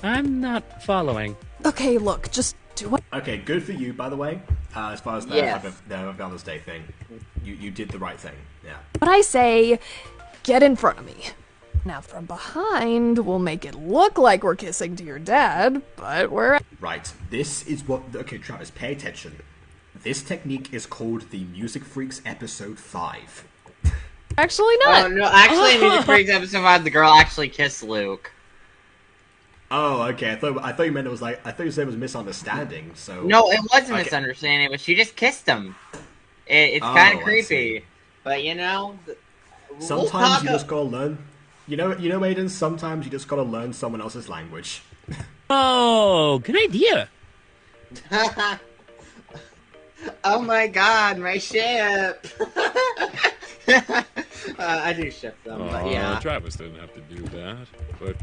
I'm not following. Okay, look, just do what. Okay, good for you, by the way. As far as the Yes. Father's Day thing, you did the right thing. Yeah. When I say, get in front of me. Now, from behind, we'll make it look like we're kissing to your dad, but we're. Right. This is what. Okay, Travis, pay attention. This technique is called the Music Freaks Episode 5. Actually not. Oh, no, actually, in Music Freaks episode 5, the girl actually kissed Luke. Oh, okay. I thought you meant it was like. I thought you said it was misunderstanding. So. No, it was a Okay. misunderstanding, but she just kissed him. It's Oh, kind of I creepy. see. But, you know... Sometimes you just gotta learn. You know, Aiden. Sometimes you just gotta learn someone else's language. Oh, good idea. Oh my god, my ship! I do ship them, but yeah. Travis didn't have to do that, but...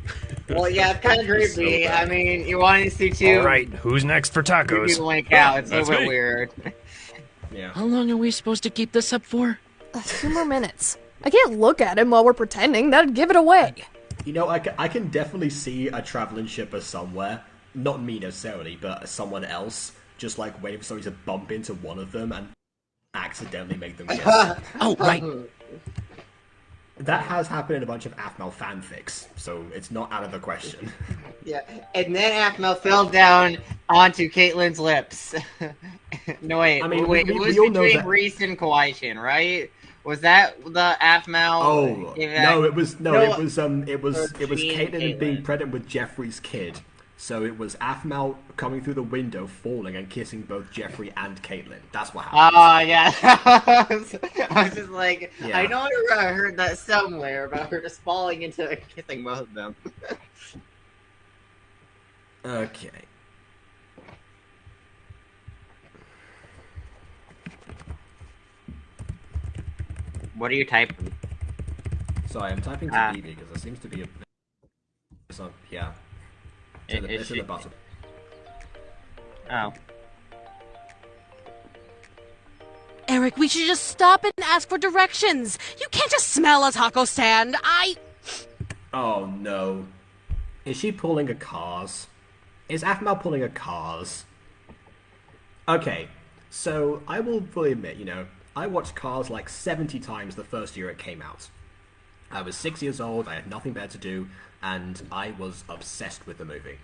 Well, yeah, it's kind of creepy. So I mean, you want to see two... Alright, who's next for Two tacos? people make out. It's a That's little bit me. weird. Yeah. How long are we supposed to keep this up for? 2 more minutes. I can't look at him while we're pretending. That'd give it away. You know, I can definitely see a traveling shipper somewhere. Not me necessarily, but someone else. Just like waiting for somebody to bump into one of them and accidentally make them kiss. Oh, right. That has happened in a bunch of Aphmau fanfics, so it's not out of the question. Yeah, and then Aphmau fell down onto Caitlin's lips. No, wait, I mean, wait, we it was all know between that- Reese and Kawaii-chan, right? Was that the Aphmau? Oh no, it was between Caitlin being Caitlin. pregnant with Jeffrey's kid. So it was Aphmau coming through the window, falling and kissing both Jeffrey and Caitlin. That's what happened. Oh, yeah. I was just like, Yeah. I know I heard that somewhere about her just falling into kissing both of them. Okay. What are you typing? Sorry, I'm typing to BB because there seems to be a. So, yeah. It's in the bottom. Oh. Eric, we should just stop and ask for directions. You can't just smell a taco stand. Oh no. Is she pulling a Cars? Is Aphmau pulling a Cars? Okay, so I will fully admit, I watched Cars like 70 times the first year it came out. I was 6 years old, I had nothing better to do, and I was obsessed with the movie.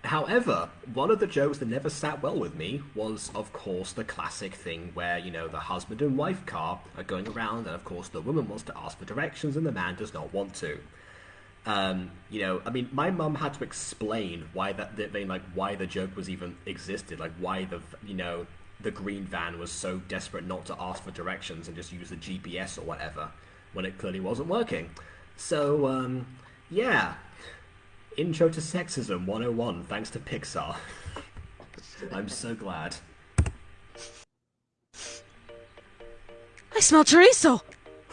However, one of the jokes that never sat well with me was, of course, the classic thing where, the husband and wife car are going around, and of course the woman wants to ask for directions and the man does not want to. My mum had to explain why why the joke was even existed, like why the green van was so desperate not to ask for directions and just use the GPS or whatever, when it clearly wasn't working. So, yeah. Intro to Sexism 101, thanks to Pixar. I'm so glad. I smell chorizo.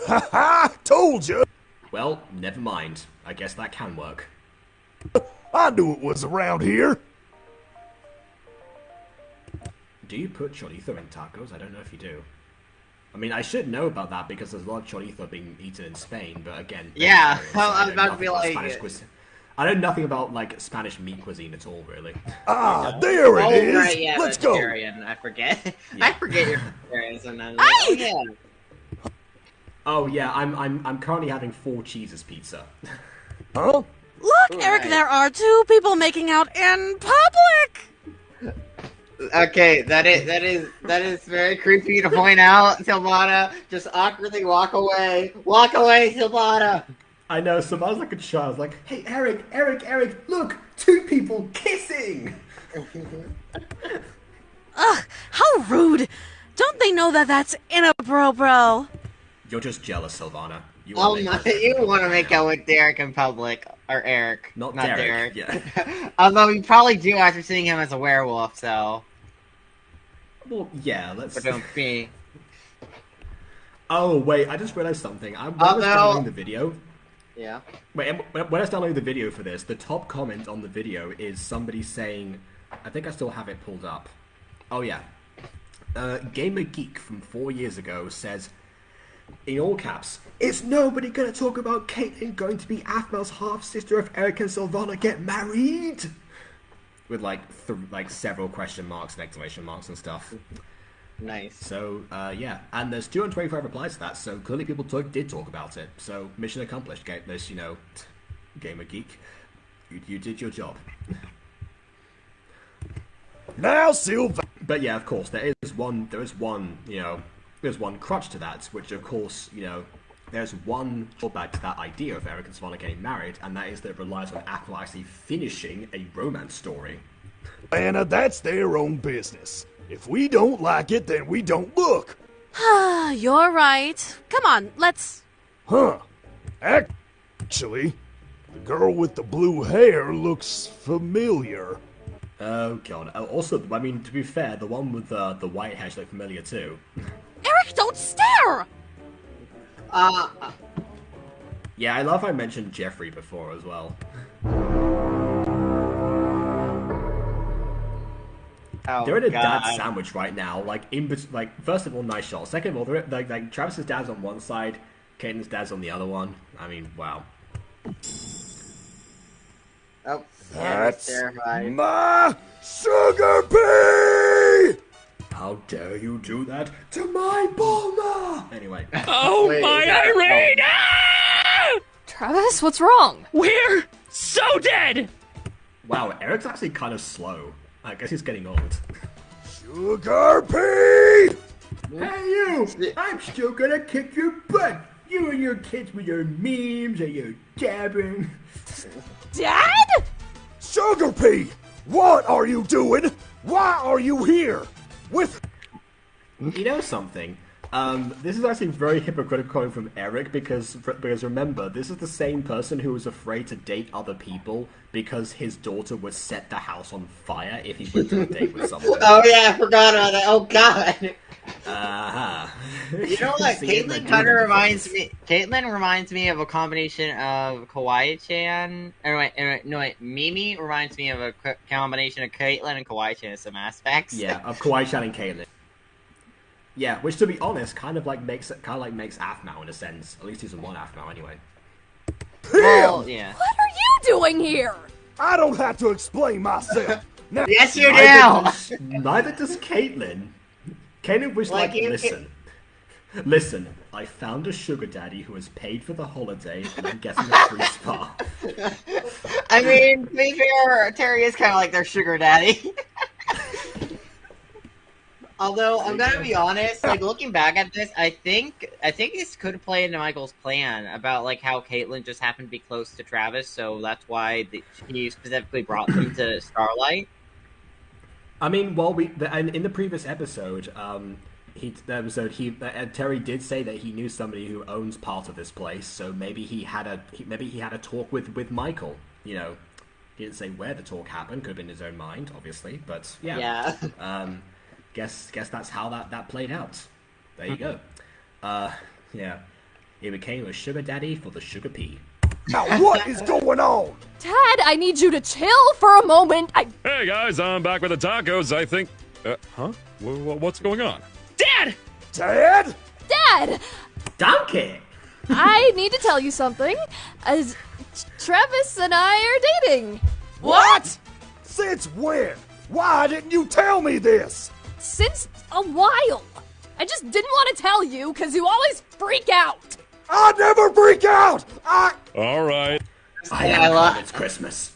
Ha ha! Told you! Well, never mind. I guess that can work. I knew it was around here. Do you put chorizo in tacos? I don't know if you do. I mean, I should know about that because there's a lot of chorizo being eaten in Spain, but again... Yeah, so I was about to know be nothing about like... Spanish cuisine. I know nothing about, Spanish meat cuisine at all, really. Ah, there it is! Right, yeah, Let's go! vegetarian. I forget. Yeah. I forget you're vegetarian sometimes. Like, oh, yeah. Oh, yeah, I'm currently having 4 cheeses pizza. Huh? Look, Eric, there are 2 people making out in public. Okay, that is very creepy to point out, Silvana. Just awkwardly walk away. Walk away, Silvana. I know, so I was like a child, like, hey, Eric, look, two people kissing! Ugh, how rude! Don't they know that that's inappropriate? You're just jealous, Silvana. You You want to make out with Derek in public. Or Eric. Not Derek. Yeah. Although we probably do after seeing him as a werewolf, so... Well, yeah, let's... But don't be... Oh, wait, I just realized something. When I was downloading the video... Yeah. Wait, when I was downloading the video for this, the top comment on the video is somebody saying... I think I still have it pulled up. Oh, yeah. Gamer Geek from 4 years ago says, in all caps, is nobody gonna talk about Caitlin going to be Aphmel's half-sister if Eric and Silvana get married? With, like, several question marks and exclamation marks and stuff. Nice. So, yeah. And there's 225 replies to that, so clearly people did talk about it. So, mission accomplished. This, Gamer Geek. You did your job. Now, Silva. But yeah, of course, there is one, there's one crutch to that, which of course, there's one drawback to that idea of Eric and Silvana getting married, and that is that it relies on Aphmel actually finishing a romance story. Anna, that's their own business. If we don't like it, then we don't look. You're right. Come on, let's... Huh. Actually, the girl with the blue hair looks familiar. Oh god. Also, I mean, to be fair, the one with the white hair looked familiar too. Eric, don't stare! Yeah, I love I mentioned Jeffrey before as well. Oh, they're in a God. dad sandwich right now. First of all, nice shot. Second of all, they're like Travis's dad's on one side, Caitlin's dad's on the other one. I mean, wow. Oh, that's terrified. my sugar pea! How dare you do that to my Bulma? Anyway. Oh, my Irene! Ah! Travis, what's wrong? We're so dead! Wow, Eric's actually kind of slow. I guess he's getting old. Sugar pea! Hey you! I'm still gonna kick your butt! You and your kids with your memes and your dabbing. Dad? Sugar pea! What are you doing? Why are you here? With... You know something? This is actually very hypocritical coming from Eric because remember, this is the same person who was afraid to date other people because his daughter would set the house on fire if he went to a date with someone. Oh yeah, I forgot about that. Oh god. You know what? Caitlin reminds me of a combination of Kawaii-chan. Mimi reminds me of a combination of Caitlin and Kawaii-chan in some aspects. Yeah, of Kawaii-chan and Caitlin. Yeah, which to be honest, kind of makes Aphmau in a sense. At least he's in one Aphmau anyway. Well, yeah. What are you doing here? I don't have to explain myself. Now, yes, you do. Neither does Caitlin. Caitlin was like, listen, I found a sugar daddy who has paid for the holiday and I'm getting a free spa. I mean, to be fair, Terry is kind of like their sugar daddy. Although, I'm gonna be honest, looking back at this, I think this could play into Michael's plan about, how Caitlin just happened to be close to Travis, so that's why he specifically brought them to Starlight. I mean, in the previous episode, Terry did say that he knew somebody who owns part of this place, so maybe he had a talk with Michael. He didn't say where the talk happened. Could have been his own mind, obviously, but yeah. Guess that's how that played out. There you go. Yeah. He became a sugar daddy for the sugar pea. Now what is going on? Dad, I need you to chill for a moment. Hey guys, I'm back with the tacos. I think... huh? What's going on? Dad! Dad? Dad! Donkey! I need to tell you something. As Travis and I are dating. What? Since when? Why didn't you tell me this? Since a while. I just didn't want to tell you because you always freak out. I never freak out! All right. I love it's Christmas.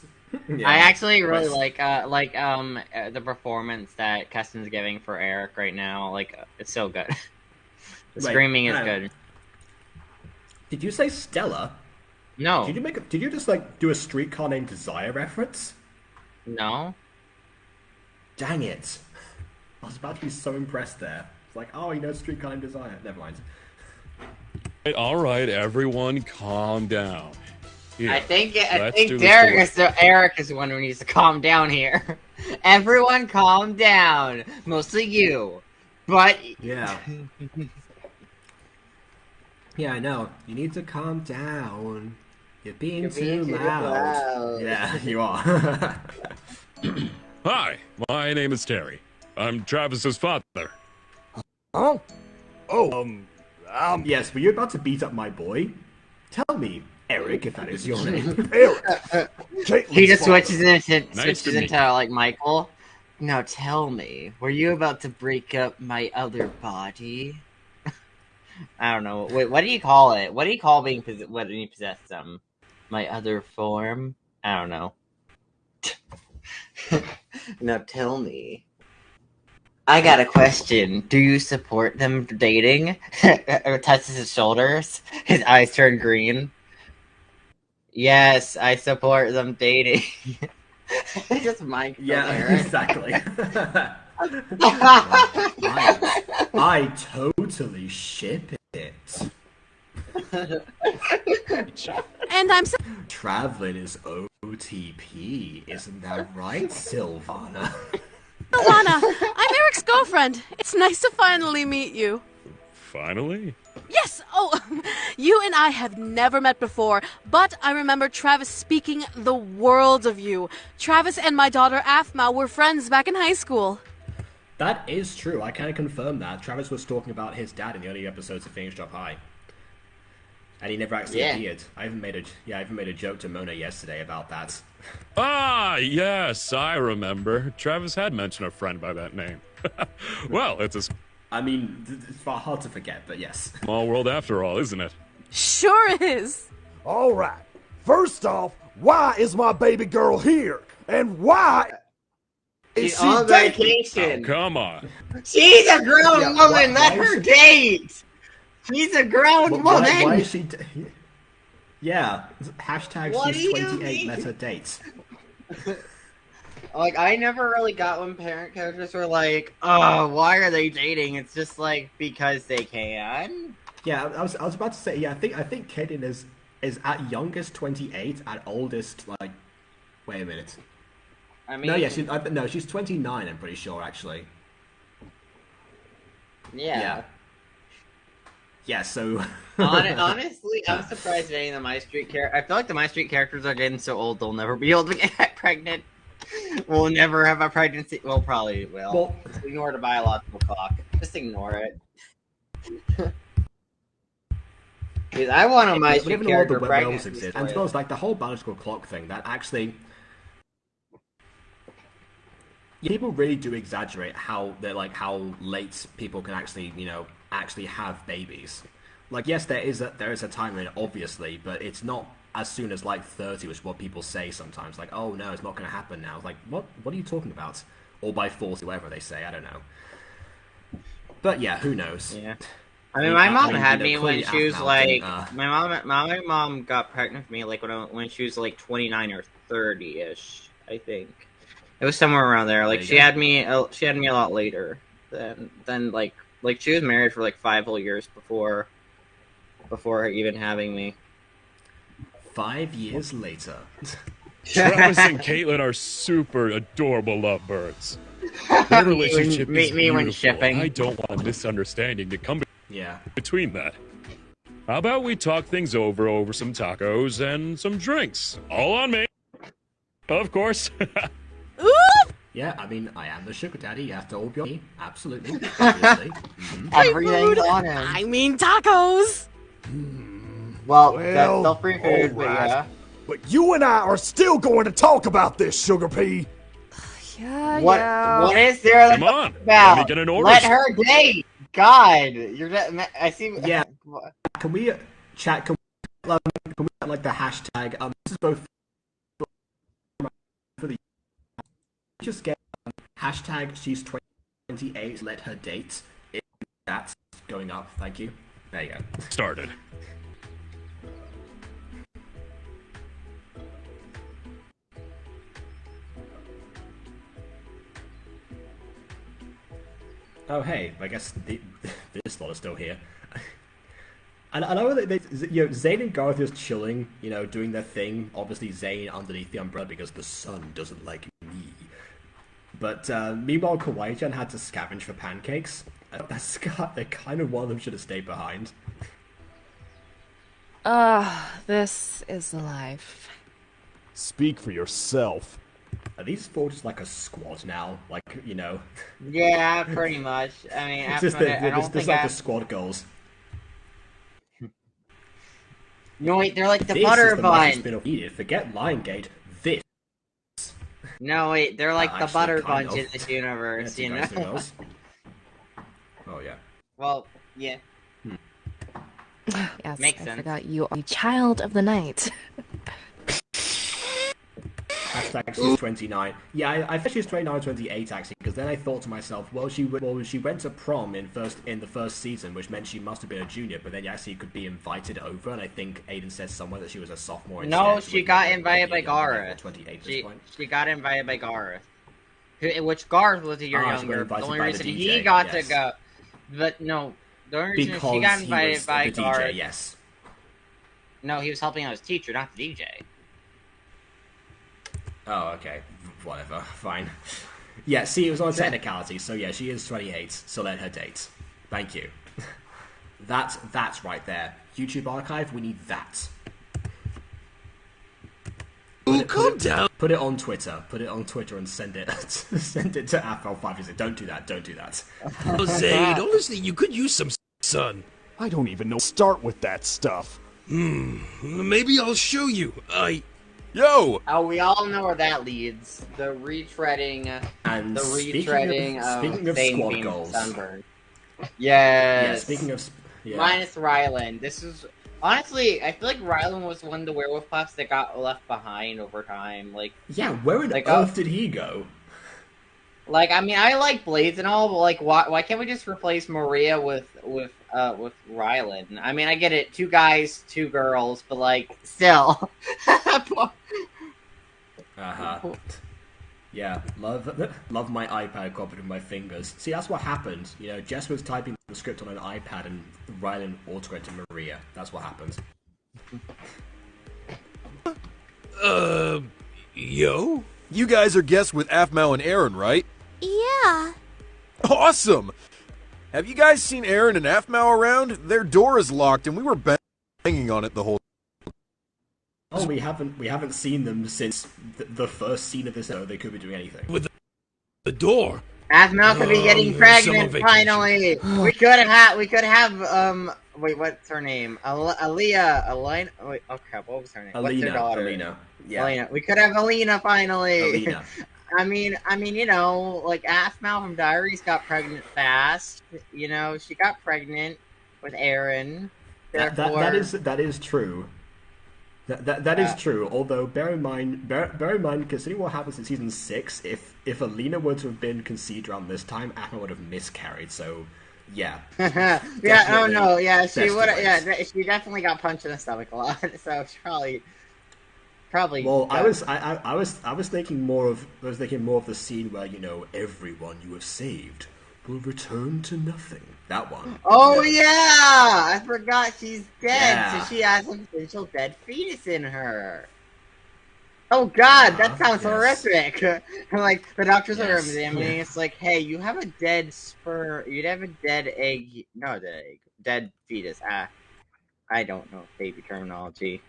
Yeah, I actually really West. the performance that Keston's giving for Eric right now. Like, it's so good. The Wait, screaming is hang on. good. Did you say Stella? No. Did you just like do a streetcar named Desire reference? No. Dang it! I was about to be so impressed there. It's like, oh, you know, streetcar named Desire. Never mind. All right, everyone, calm down. Here, I think let's do this Eric is the one who needs to calm down here. Everyone, calm down. Mostly you, but Yeah. Yeah, I know. You need to calm down. You're being too loud. Yeah, you are. Hi, my name is Terry. I'm Travis's father. Huh? Oh, Yes, were you about to beat up my boy? Tell me, Eric, if that is your name. Eric. he just switches into Nice to meet you. like Michael. Now tell me, were you about to break up my other body? I don't know. Wait, what do you call it? What do you call being when you possess them? My other form? I don't know. Now tell me. I got a question. Do you support them dating? Touches his shoulders. His eyes turn green. Yes, I support them dating. Just Mike. Yeah, exactly. I totally ship it. And I'm Traveling is OTP, isn't that right, Sylvana? Alana. I'm Eric's girlfriend. It's nice to finally meet you. Finally? Yes! Oh, you and I have never met before, but I remember Travis speaking the world of you. Travis and my daughter Aphma were friends back in high school. That is true. I can confirm that. Travis was talking about his dad in the early episodes of Phoenix Drop High. And he never actually appeared. I even made a joke to Mona yesterday about that. Ah, yes, I remember. Travis had mentioned a friend by that name. Well, it's a I mean, it's hard to forget, but yes. small world after all, isn't it? Sure is. All right. First off, why is my baby girl here? And why is She's she on dating? vacation. Oh, come on. She's a grown Yeah, woman. why Let her is date. She's a grown woman. Why is she... Yeah, hashtag What she's do you 28, mean? let her date. Like, I never really got when parent characters were like, "Oh, why are they dating?" It's just like because they can. Yeah, I was about to say, yeah, I think Kaden is at youngest 28, at oldest, like... Wait a minute. I mean, No, yeah, she's 29, I'm pretty sure, actually. yeah. Yeah, so... Honestly, I'm surprised at any of the MyStreet characters. I feel like the MyStreet characters are getting so old they'll never be able to get pregnant. We'll never have a pregnancy. Well, probably will. Well, just ignore the biological clock. Just ignore it. Dude, I want a MyStreet even character all the pregnant. wells exist. And to be honest, like, the whole biological clock thing, that actually... People really do exaggerate how late people can actually, actually have babies. Like, yes, there is a time limit, obviously, but it's not as soon as, like, 30, which is what people say sometimes. Like, oh, no, it's not going to happen now. Like, what are you talking about? Or by 40, whatever they say, I don't know. But, yeah, who knows? Yeah. I mean, my mom had me when she was, like... My mom got pregnant with me, like, when she was, like, 29 or 30-ish, I think. It was somewhere around there. Like, she had me a lot later than like she was married for like 5 whole years before even having me. 5 years later. Travis and Caitlin are super adorable lovebirds. Their relationship is me when beautiful. shipping. I don't want a misunderstanding to come between that. How about we talk things over some tacos and some drinks? All on me. Of course. Yeah, I mean, I am the sugar daddy. You have to all be on me. Absolutely. Obviously. Everything's on him. I mean tacos. Well, that's still free food, but alright. yeah. But you and I are still going to talk about this, Sugar Pea. What is there to Come on, talk about? let me get an order. Let her date. God, I see. Yeah. Can we chat? Can we like the hashtag? This is both just get hashtag she's 28, let her date. That's going up, thank you. There you go. Started. Oh hey, I guess this lot is still here. And I know that Zane and Garth are just chilling, doing their thing. Obviously, Zane underneath the umbrella because the sun doesn't like me. But meanwhile, Kawaii-chan had to scavenge for pancakes. That's kind of one of them should have stayed behind. This is life. Speak for yourself. Are these four just like a squad now? Yeah, pretty much. I mean, it's just the squad goals. No, wait, they're like the butter bunch. Forget Liongate. This. No, wait, they're like the butter bunch in this universe, Oh, yeah. Well, yeah. Yes, Makes I sense. forgot you are the child of the night. Hashtag she's 29. Yeah, I thought she was 29 or 28 actually, because then I thought to myself, she went to prom in the first season, which meant she must have been a junior, but then actually could be invited over, and I think Aiden said somewhere that she was a sophomore. No, she got invited by Gareth. 28 she got invited by Gareth. Which Gareth was a year younger. The only reason he got to go. But no, the only reason she got invited by Gareth. DJ, yes. No, he was helping out his teacher, not the DJ. Oh, okay. Whatever. Fine. Yeah, see, it was on a technicality, so yeah, she is 28, so let her date. Thank you. That's right there. YouTube archive, we need that. Calm down. Put it on Twitter. Put it on Twitter and send it send it to Ep.5 and say, don't do that, don't do that. Zane, honestly, you could use some sun. I don't even know. Start with that stuff. Maybe I'll show you. Yo! Oh, we all know where that leads. The retreading speaking of squad goals. Sunburn. Yes. Yeah, speaking of... Yeah. Minus Rylan. This is... Honestly, I feel like Rylan was one of the werewolf pups that got left behind over time. Yeah, where on earth did he go? I mean, I like Blades and all, but why can't we just replace Maria with Rylan? I mean, I get it, 2 guys, 2 girls, but still. Yeah, love my iPad copied with my fingers. See, that's what happened. Jess was typing the script on an iPad and Rylan autocorrected to Maria. That's what happened. Yo? You guys are guests with Aphmau and Aaron, right? Yeah. Awesome! Have you guys seen Aaron and Aphmau around? Their door is locked and we were banging on it the whole time. Oh, we haven't seen them since the first scene of this episode. They could be doing anything. With the door. Aphmau could be getting pregnant finally. We could have wait, what's her name? Alina. Wait, oh crap, what was her name? What's her daughter? Alina. Yeah. Alina. We could have Alina finally. Alina. I mean, Aphmau from Diaries got pregnant fast. She got pregnant with Aaron. That is true. That is true. Although bear in mind, considering what happens in season 6, if Alina were to have been conceived around this time, Aphmau would have miscarried. So, yeah. Yeah. Oh no. Yeah. She would. Yeah. She definitely got punched in the stomach a lot. So she probably. Well, I was thinking more of the scene where everyone you have saved will return to nothing. That one. Oh yeah, I forgot she's dead, so she has a potential dead fetus in her. Oh god, that sounds horrific. The doctors are examining. It's hey, you have a dead sperm. You'd have a dead egg. No, dead fetus. I don't know baby terminology.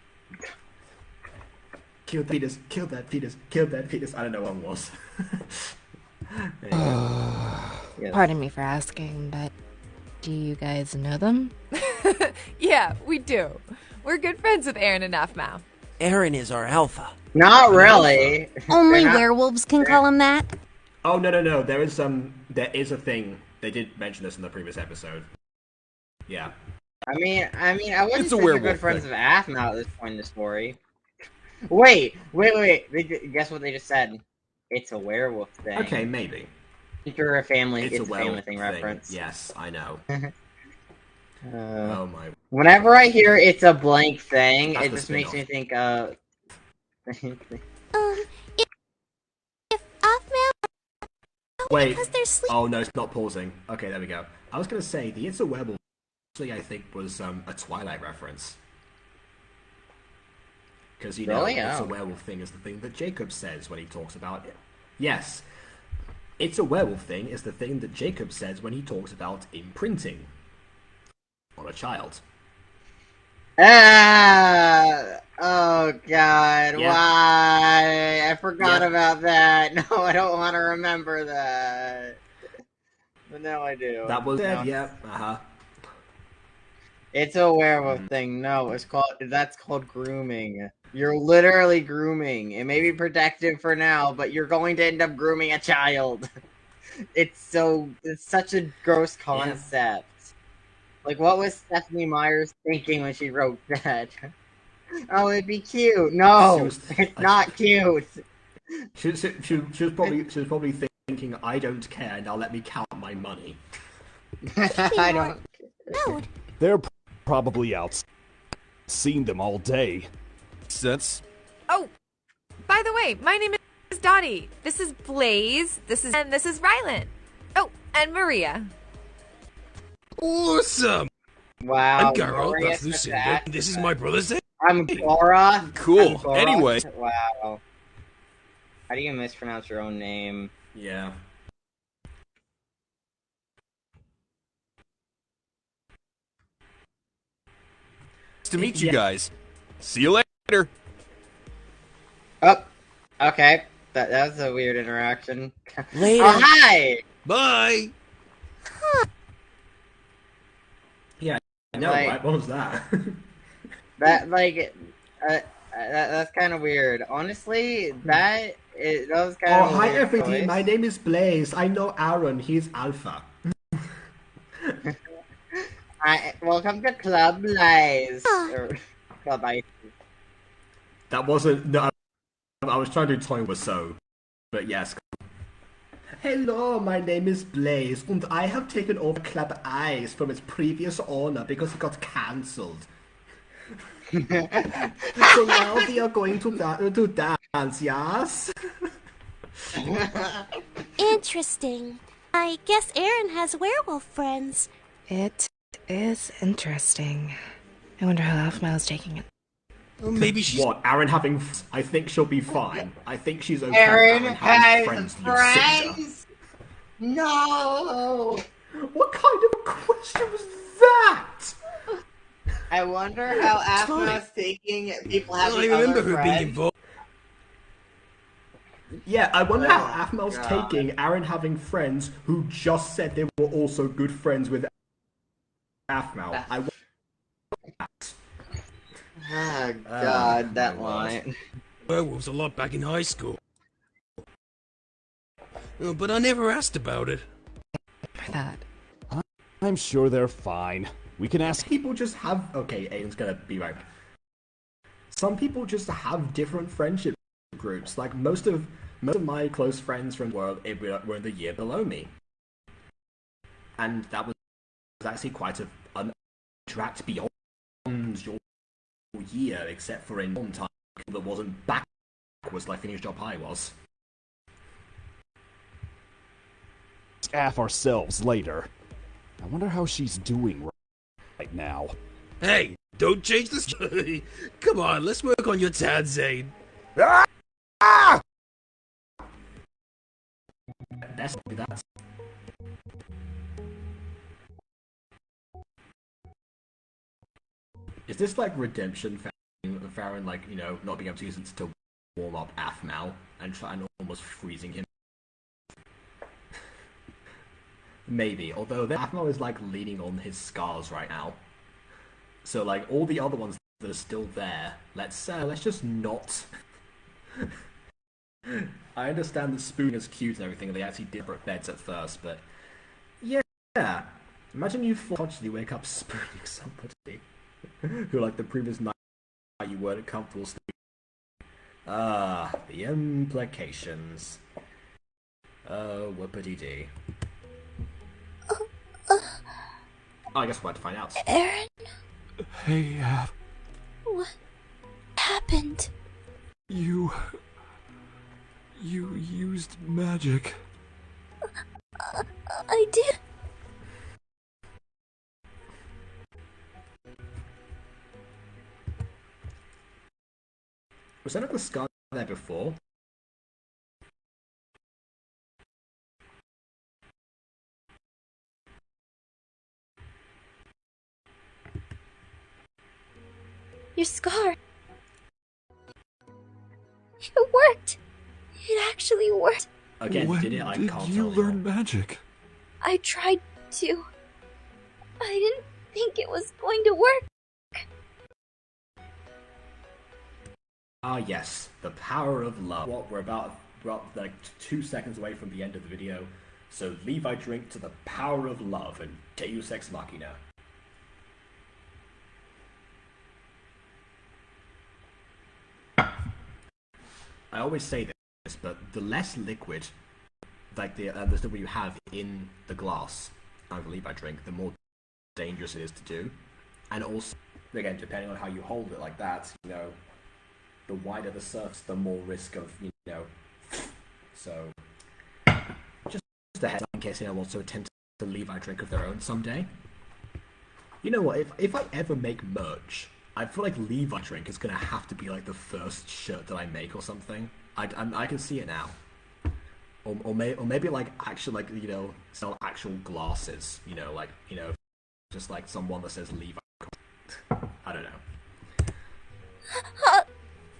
Kill that fetus. Kill that fetus. Kill that fetus. I don't know what one was. Pardon me for asking, but do you guys know them? Yeah, we do. We're good friends with Aaron and Aphmau. Aaron is our alpha. Not really. Only werewolves can call him that. Oh no. There is a thing. They did mention this in the previous episode. Yeah. I mean, I wouldn't say they're good friends with Aphmau at this point in the story. Wait. Guess what they just said? It's a werewolf thing. Okay, maybe. If you're a family, It's a family werewolf thing thing. reference. Yes, I know. Oh my. Whenever I hear it's a blank thing, That's it the just makes me spin-off. think, If Aphmau... Wait. Because they're sleeping. Oh no, it's not pausing. Okay, there we go. I was gonna say the "It's a Werewolf" actually I think was a Twilight reference. Because you know, Really? it's a Oh. werewolf thing is the thing that Jacob says when he talks about it. Yes, it's a werewolf thing is the thing that Jacob says when he talks about imprinting on a child. Oh god, Yeah. why? I forgot Yeah. about that. No, I don't want to remember that. But now I do. That was No. it. Yeah. Uh-huh. It's a werewolf thing. No, that's called grooming. You're literally grooming. It may be protective for now, but you're going to end up grooming a child. It's such a gross concept. Like, what was Stephanie Myers thinking when she wrote that? Oh, it'd be cute. No, it's not cute. She was probably thinking, I don't care, now let me count my money. I don't. They're probably out. Seen them all day. Sense. Oh, by the way, my name is Dottie. This is Blaze. This is Rylan. Oh, and Maria. Awesome! Wow. I'm Carol, Maria that's said Lucinda. that. This is my brother Zane. I'm Cora. Cool. I'm Cora. Anyway. Wow. How do you mispronounce your own name? Yeah. Nice to meet you guys. See you later. Oh, okay. That was a weird interaction. Later. Oh, hi! Bye! Yeah, no, Like- right? What was that? That's kind of weird. Honestly, that was kind of. Oh, a hi weird everybody, choice. my name is Blaze. I know Aaron, he's Alpha. Welcome to Club Lies. Or Club Ice. That wasn't. No, I was trying to do Toy was so. But yes. Hello, my name is Blaze, and I have taken over Club Ice from its previous owner because it got cancelled. So now we are going to dance, yes? Interesting. I guess Aaron has werewolf friends. It is interesting. I wonder how Aphmau's taking it. Maybe she's... What, Aaron having... I think she'll be fine. I think she's okay. Aaron having has Lucinda. friends. No. What kind of a question was that? I wonder how Aphmau's taking people having I remember other her friends. being involved. Yeah, I wonder how Oh, Aphmau's God. taking Aaron having friends who just said they were also good friends with Aphmau. I wonder that. Oh, God, that line. Werewolves a lot back in high school. But I never asked about it. For that. I'm sure they're fine. We can ask. People just have... Okay, Aiden's gonna be right. Some people just have different friendship groups. Like, most of my close friends from the world were in the year below me. And that was actually quite an interact beyond your year, except for in one time that wasn't backwards like Finished Job High was. Aff ourselves later. I wonder how she's doing right now. Hey, don't change the story. Come on, let's work on your tad, Zane. Ah! Best be that. Is this like redemption for Aaron, like, you know, not being able to use it to warm up Aphmau and try and almost freezing him? Maybe, although Aphmau is like leaning on his scars right now. So like all the other ones that are still there, let's just not. I understand that Spoon is cute and everything, and they actually did break beds at first, but yeah. Imagine you consciously wake up spooning somebody who, like, the previous night you weren't comfortable sleeping. Ah, the implications. Whoopity-dee. I guess we'll have to find out. Aaron? Hey, What happened? You used magic. I did. Was there not the scar there before? Your scar. It worked. It actually worked. Again, when did it? I did can't you tell. learn magic? I tried to. I didn't think it was going to work. Ah, yes, the power of love. What we're about like 2 seconds away from the end of the video, so Levi drink to the power of love and Deus Ex Machina. I always say this, but the less liquid, like the liquid you have in the glass of Levi drink, the more dangerous it is to do. And also, again, depending on how you hold it like that, you know, the wider the surface, the more risk of, you know. So, just a heads up in case anyone wants to attempt to Levi drink of their own someday. You know what? If I ever make merch, I feel like Levi drink is gonna have to be like the first shirt that I make or something. I can see it now. Or maybe like actual, like, you know, sell actual glasses. You know, like, you know, just like someone that says Levi. I don't know.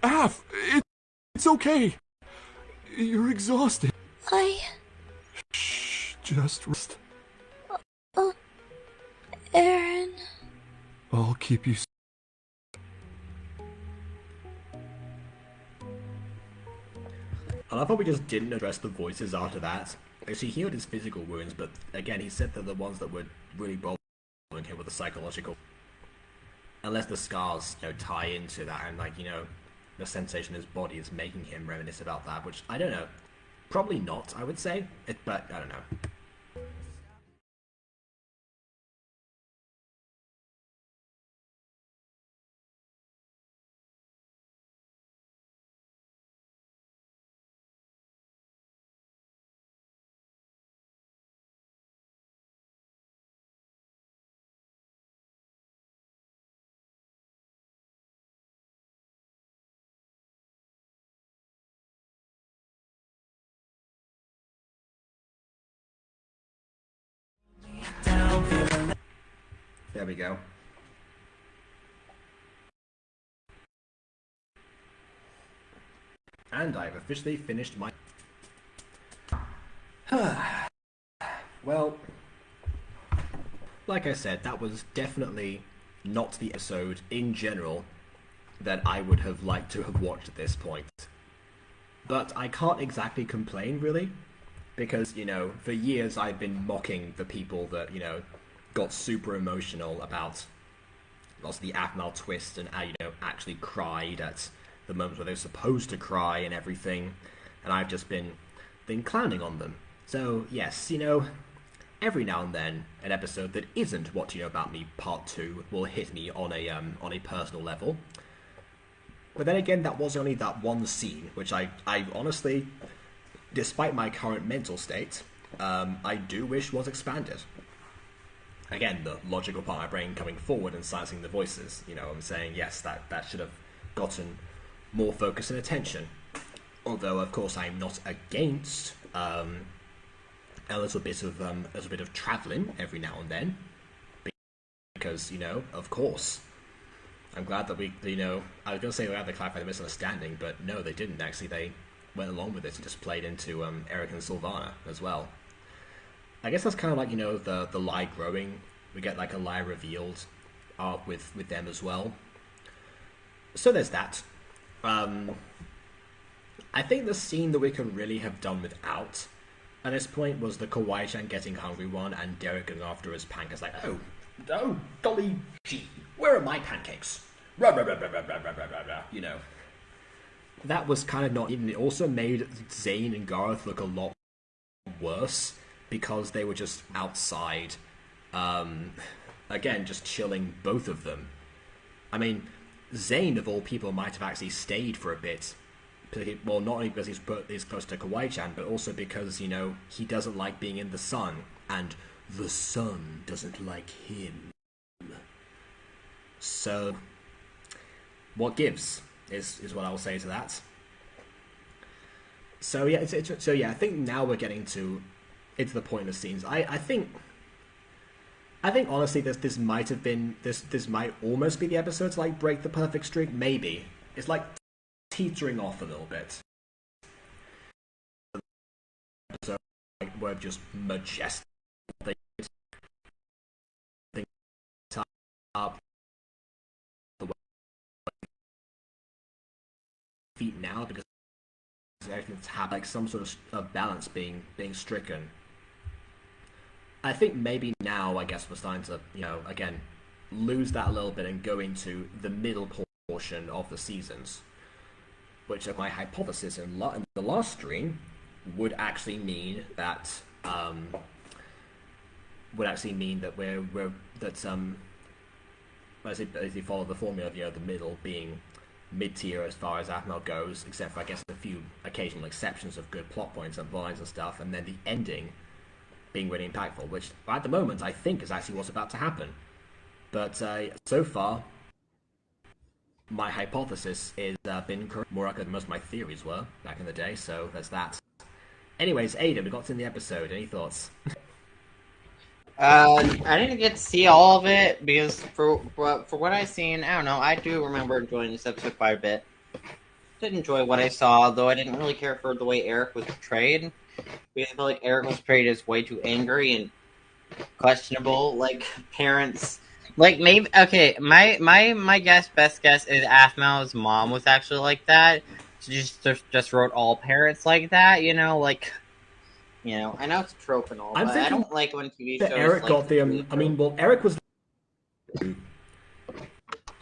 Af, it's okay. You're exhausted. Shh, just rest. Aaron. I'll keep you. I love how we just didn't address the voices after that. Because he healed his physical wounds, but again, he said that the ones that were really bothering him were the psychological. Unless the scars, you know, tie into that, and like, you know, the sensation in his body is making him reminisce about that, which I don't know. Probably not, I would say, but I don't know. There we go. And I've officially finished my... Well, like I said, that was definitely not the episode in general that I would have liked to have watched at this point. But I can't exactly complain, really, because, you know, for years I've been mocking the people that, you know, got super emotional about lots of the Aphmau twist and, you know, actually cried at the moments where they were supposed to cry and everything, and I've just been clowning on them. So, yes, you know, every now and then, an episode that isn't What Do You Know About Me Part 2 will hit me on a personal level. But then again, that was only that one scene, which I honestly, despite my current mental state, I do wish was expanded. Again, the logical part of my brain coming forward and silencing the voices. You know, I'm saying, yes, that should have gotten more focus and attention. Although, of course, I'm not against a little bit of travelling every now and then, because, you know, of course, I'm glad that we, you know, I was going to say they had to clarify the misunderstanding, but no, they didn't. Actually, they went along with it and just played into Eric and Sylvana as well. I guess that's kind of like, you know, the lie growing. We get like a lie revealed arc with them as well. So there's that. I think the scene that we could really have done without at this point was the Kawaii-chan getting hungry one and Derek going after his pancakes like, oh, golly gee, where are my pancakes? Rah, rah, rah, rah, rah, rah, rah, rah, rah. You know. That was kind of not even. It also made Zane and Garth look a lot worse because they were just outside, again, just chilling, both of them. I mean, Zane, of all people, might have actually stayed for a bit. Well, not only because he's close to Kawaii-chan, but also because, you know, he doesn't like being in the sun, and the sun doesn't like him. So, what gives is what I will say to that. So yeah, I think now we're getting into the point of the scenes. I think honestly this might have been this might almost be the episode to like break the perfect streak. Maybe it's like teetering off a little bit. So like, we're just majestic up the feet now because everything's had like some sort of balance being stricken. I think maybe now, I guess we're starting to, you know, again, lose that a little bit and go into the middle portion of the seasons, which, my hypothesis in the last stream would actually mean that as you follow the formula of, you know, the middle being mid-tier as far as Aphmau goes, except for, I guess, a few occasional exceptions of good plot points and lines and stuff, and then the ending being really impactful, which at the moment I think is actually what's about to happen. But so far, my hypothesis is been correct, more accurate than most of my theories were back in the day, so there's that. Anyways, Aiden, we got to the episode. Any thoughts? I didn't get to see all of it because for what I've seen, I don't know. I do remember enjoying this episode quite a bit. Did enjoy what I saw, though I didn't really care for the way Eric was portrayed. Because I feel like Eric was portrayed as way too angry and questionable, like parents. Like maybe my best guess is Aphmau's mom was actually like that. She just wrote all parents like that, you know, like. You know, I know it's a trope and all, but I don't like when TV shows. Eric got the. I mean, well, Eric was.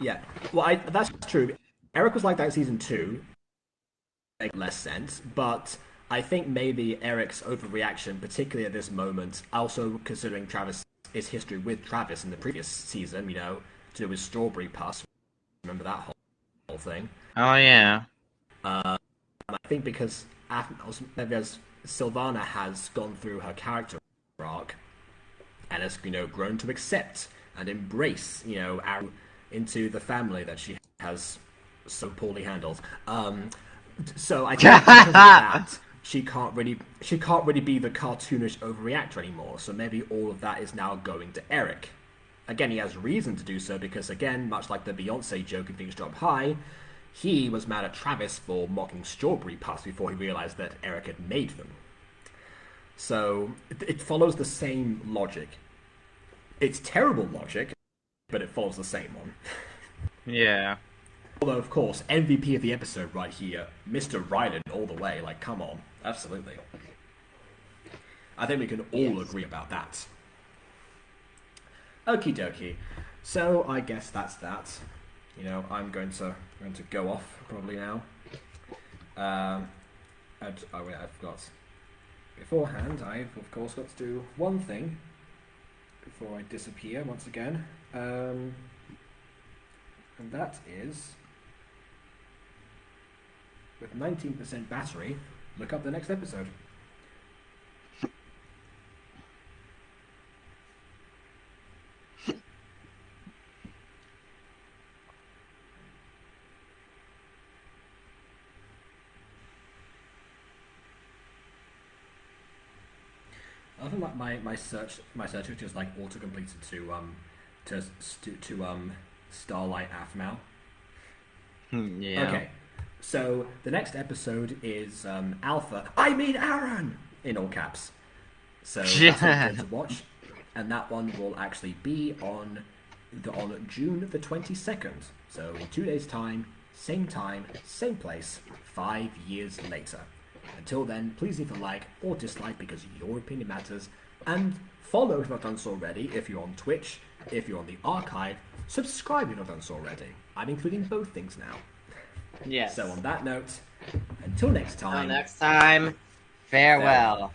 Yeah, well, that's true. Eric was like that in season 2. Make less sense, but I think maybe Eric's overreaction, particularly at this moment, also considering his history with Travis in the previous season, you know, to do with Strawberry Puss. Remember that whole thing? Oh yeah. I think because Sylvana has gone through her character arc and has, you know, grown to accept and embrace, you know, into the family that she has so poorly handled. So I think because of that, she can't really be the cartoonish overreactor anymore. So maybe all of that is now going to Eric. Again, he has reason to do so because, again, much like the Beyonce joke in Things Drop High, he was mad at Travis for mocking Strawberry Puffs before he realized that Eric had made them. So it follows the same logic. It's terrible logic, but it follows the same one. Yeah. Although, of course, MVP of the episode right here, Mr. Ryland all the way. Like, come on. Absolutely. I think we can all agree about that. Okie dokie. So, I guess that's that. You know, I'm going to go off probably now. I've got... Beforehand, I've, of course, got to do one thing before I disappear once again. And that is... With 19% battery, look up the next episode. I think like my search just like auto completed to Starlight Aphmau. Yeah. Okay. So the next episode is Alpha. I mean Aaron in all caps. So that's what we're going to watch, and that one will actually be on June the 22nd. So in 2 days' time, same place, 5 years later. Until then, please leave a like or dislike because your opinion matters, and follow if you've not done so already. If you're on Twitch, if you're on the archive, subscribe if you've not done so already. I'm including both things now. Yes. So on that note, until next time. Farewell.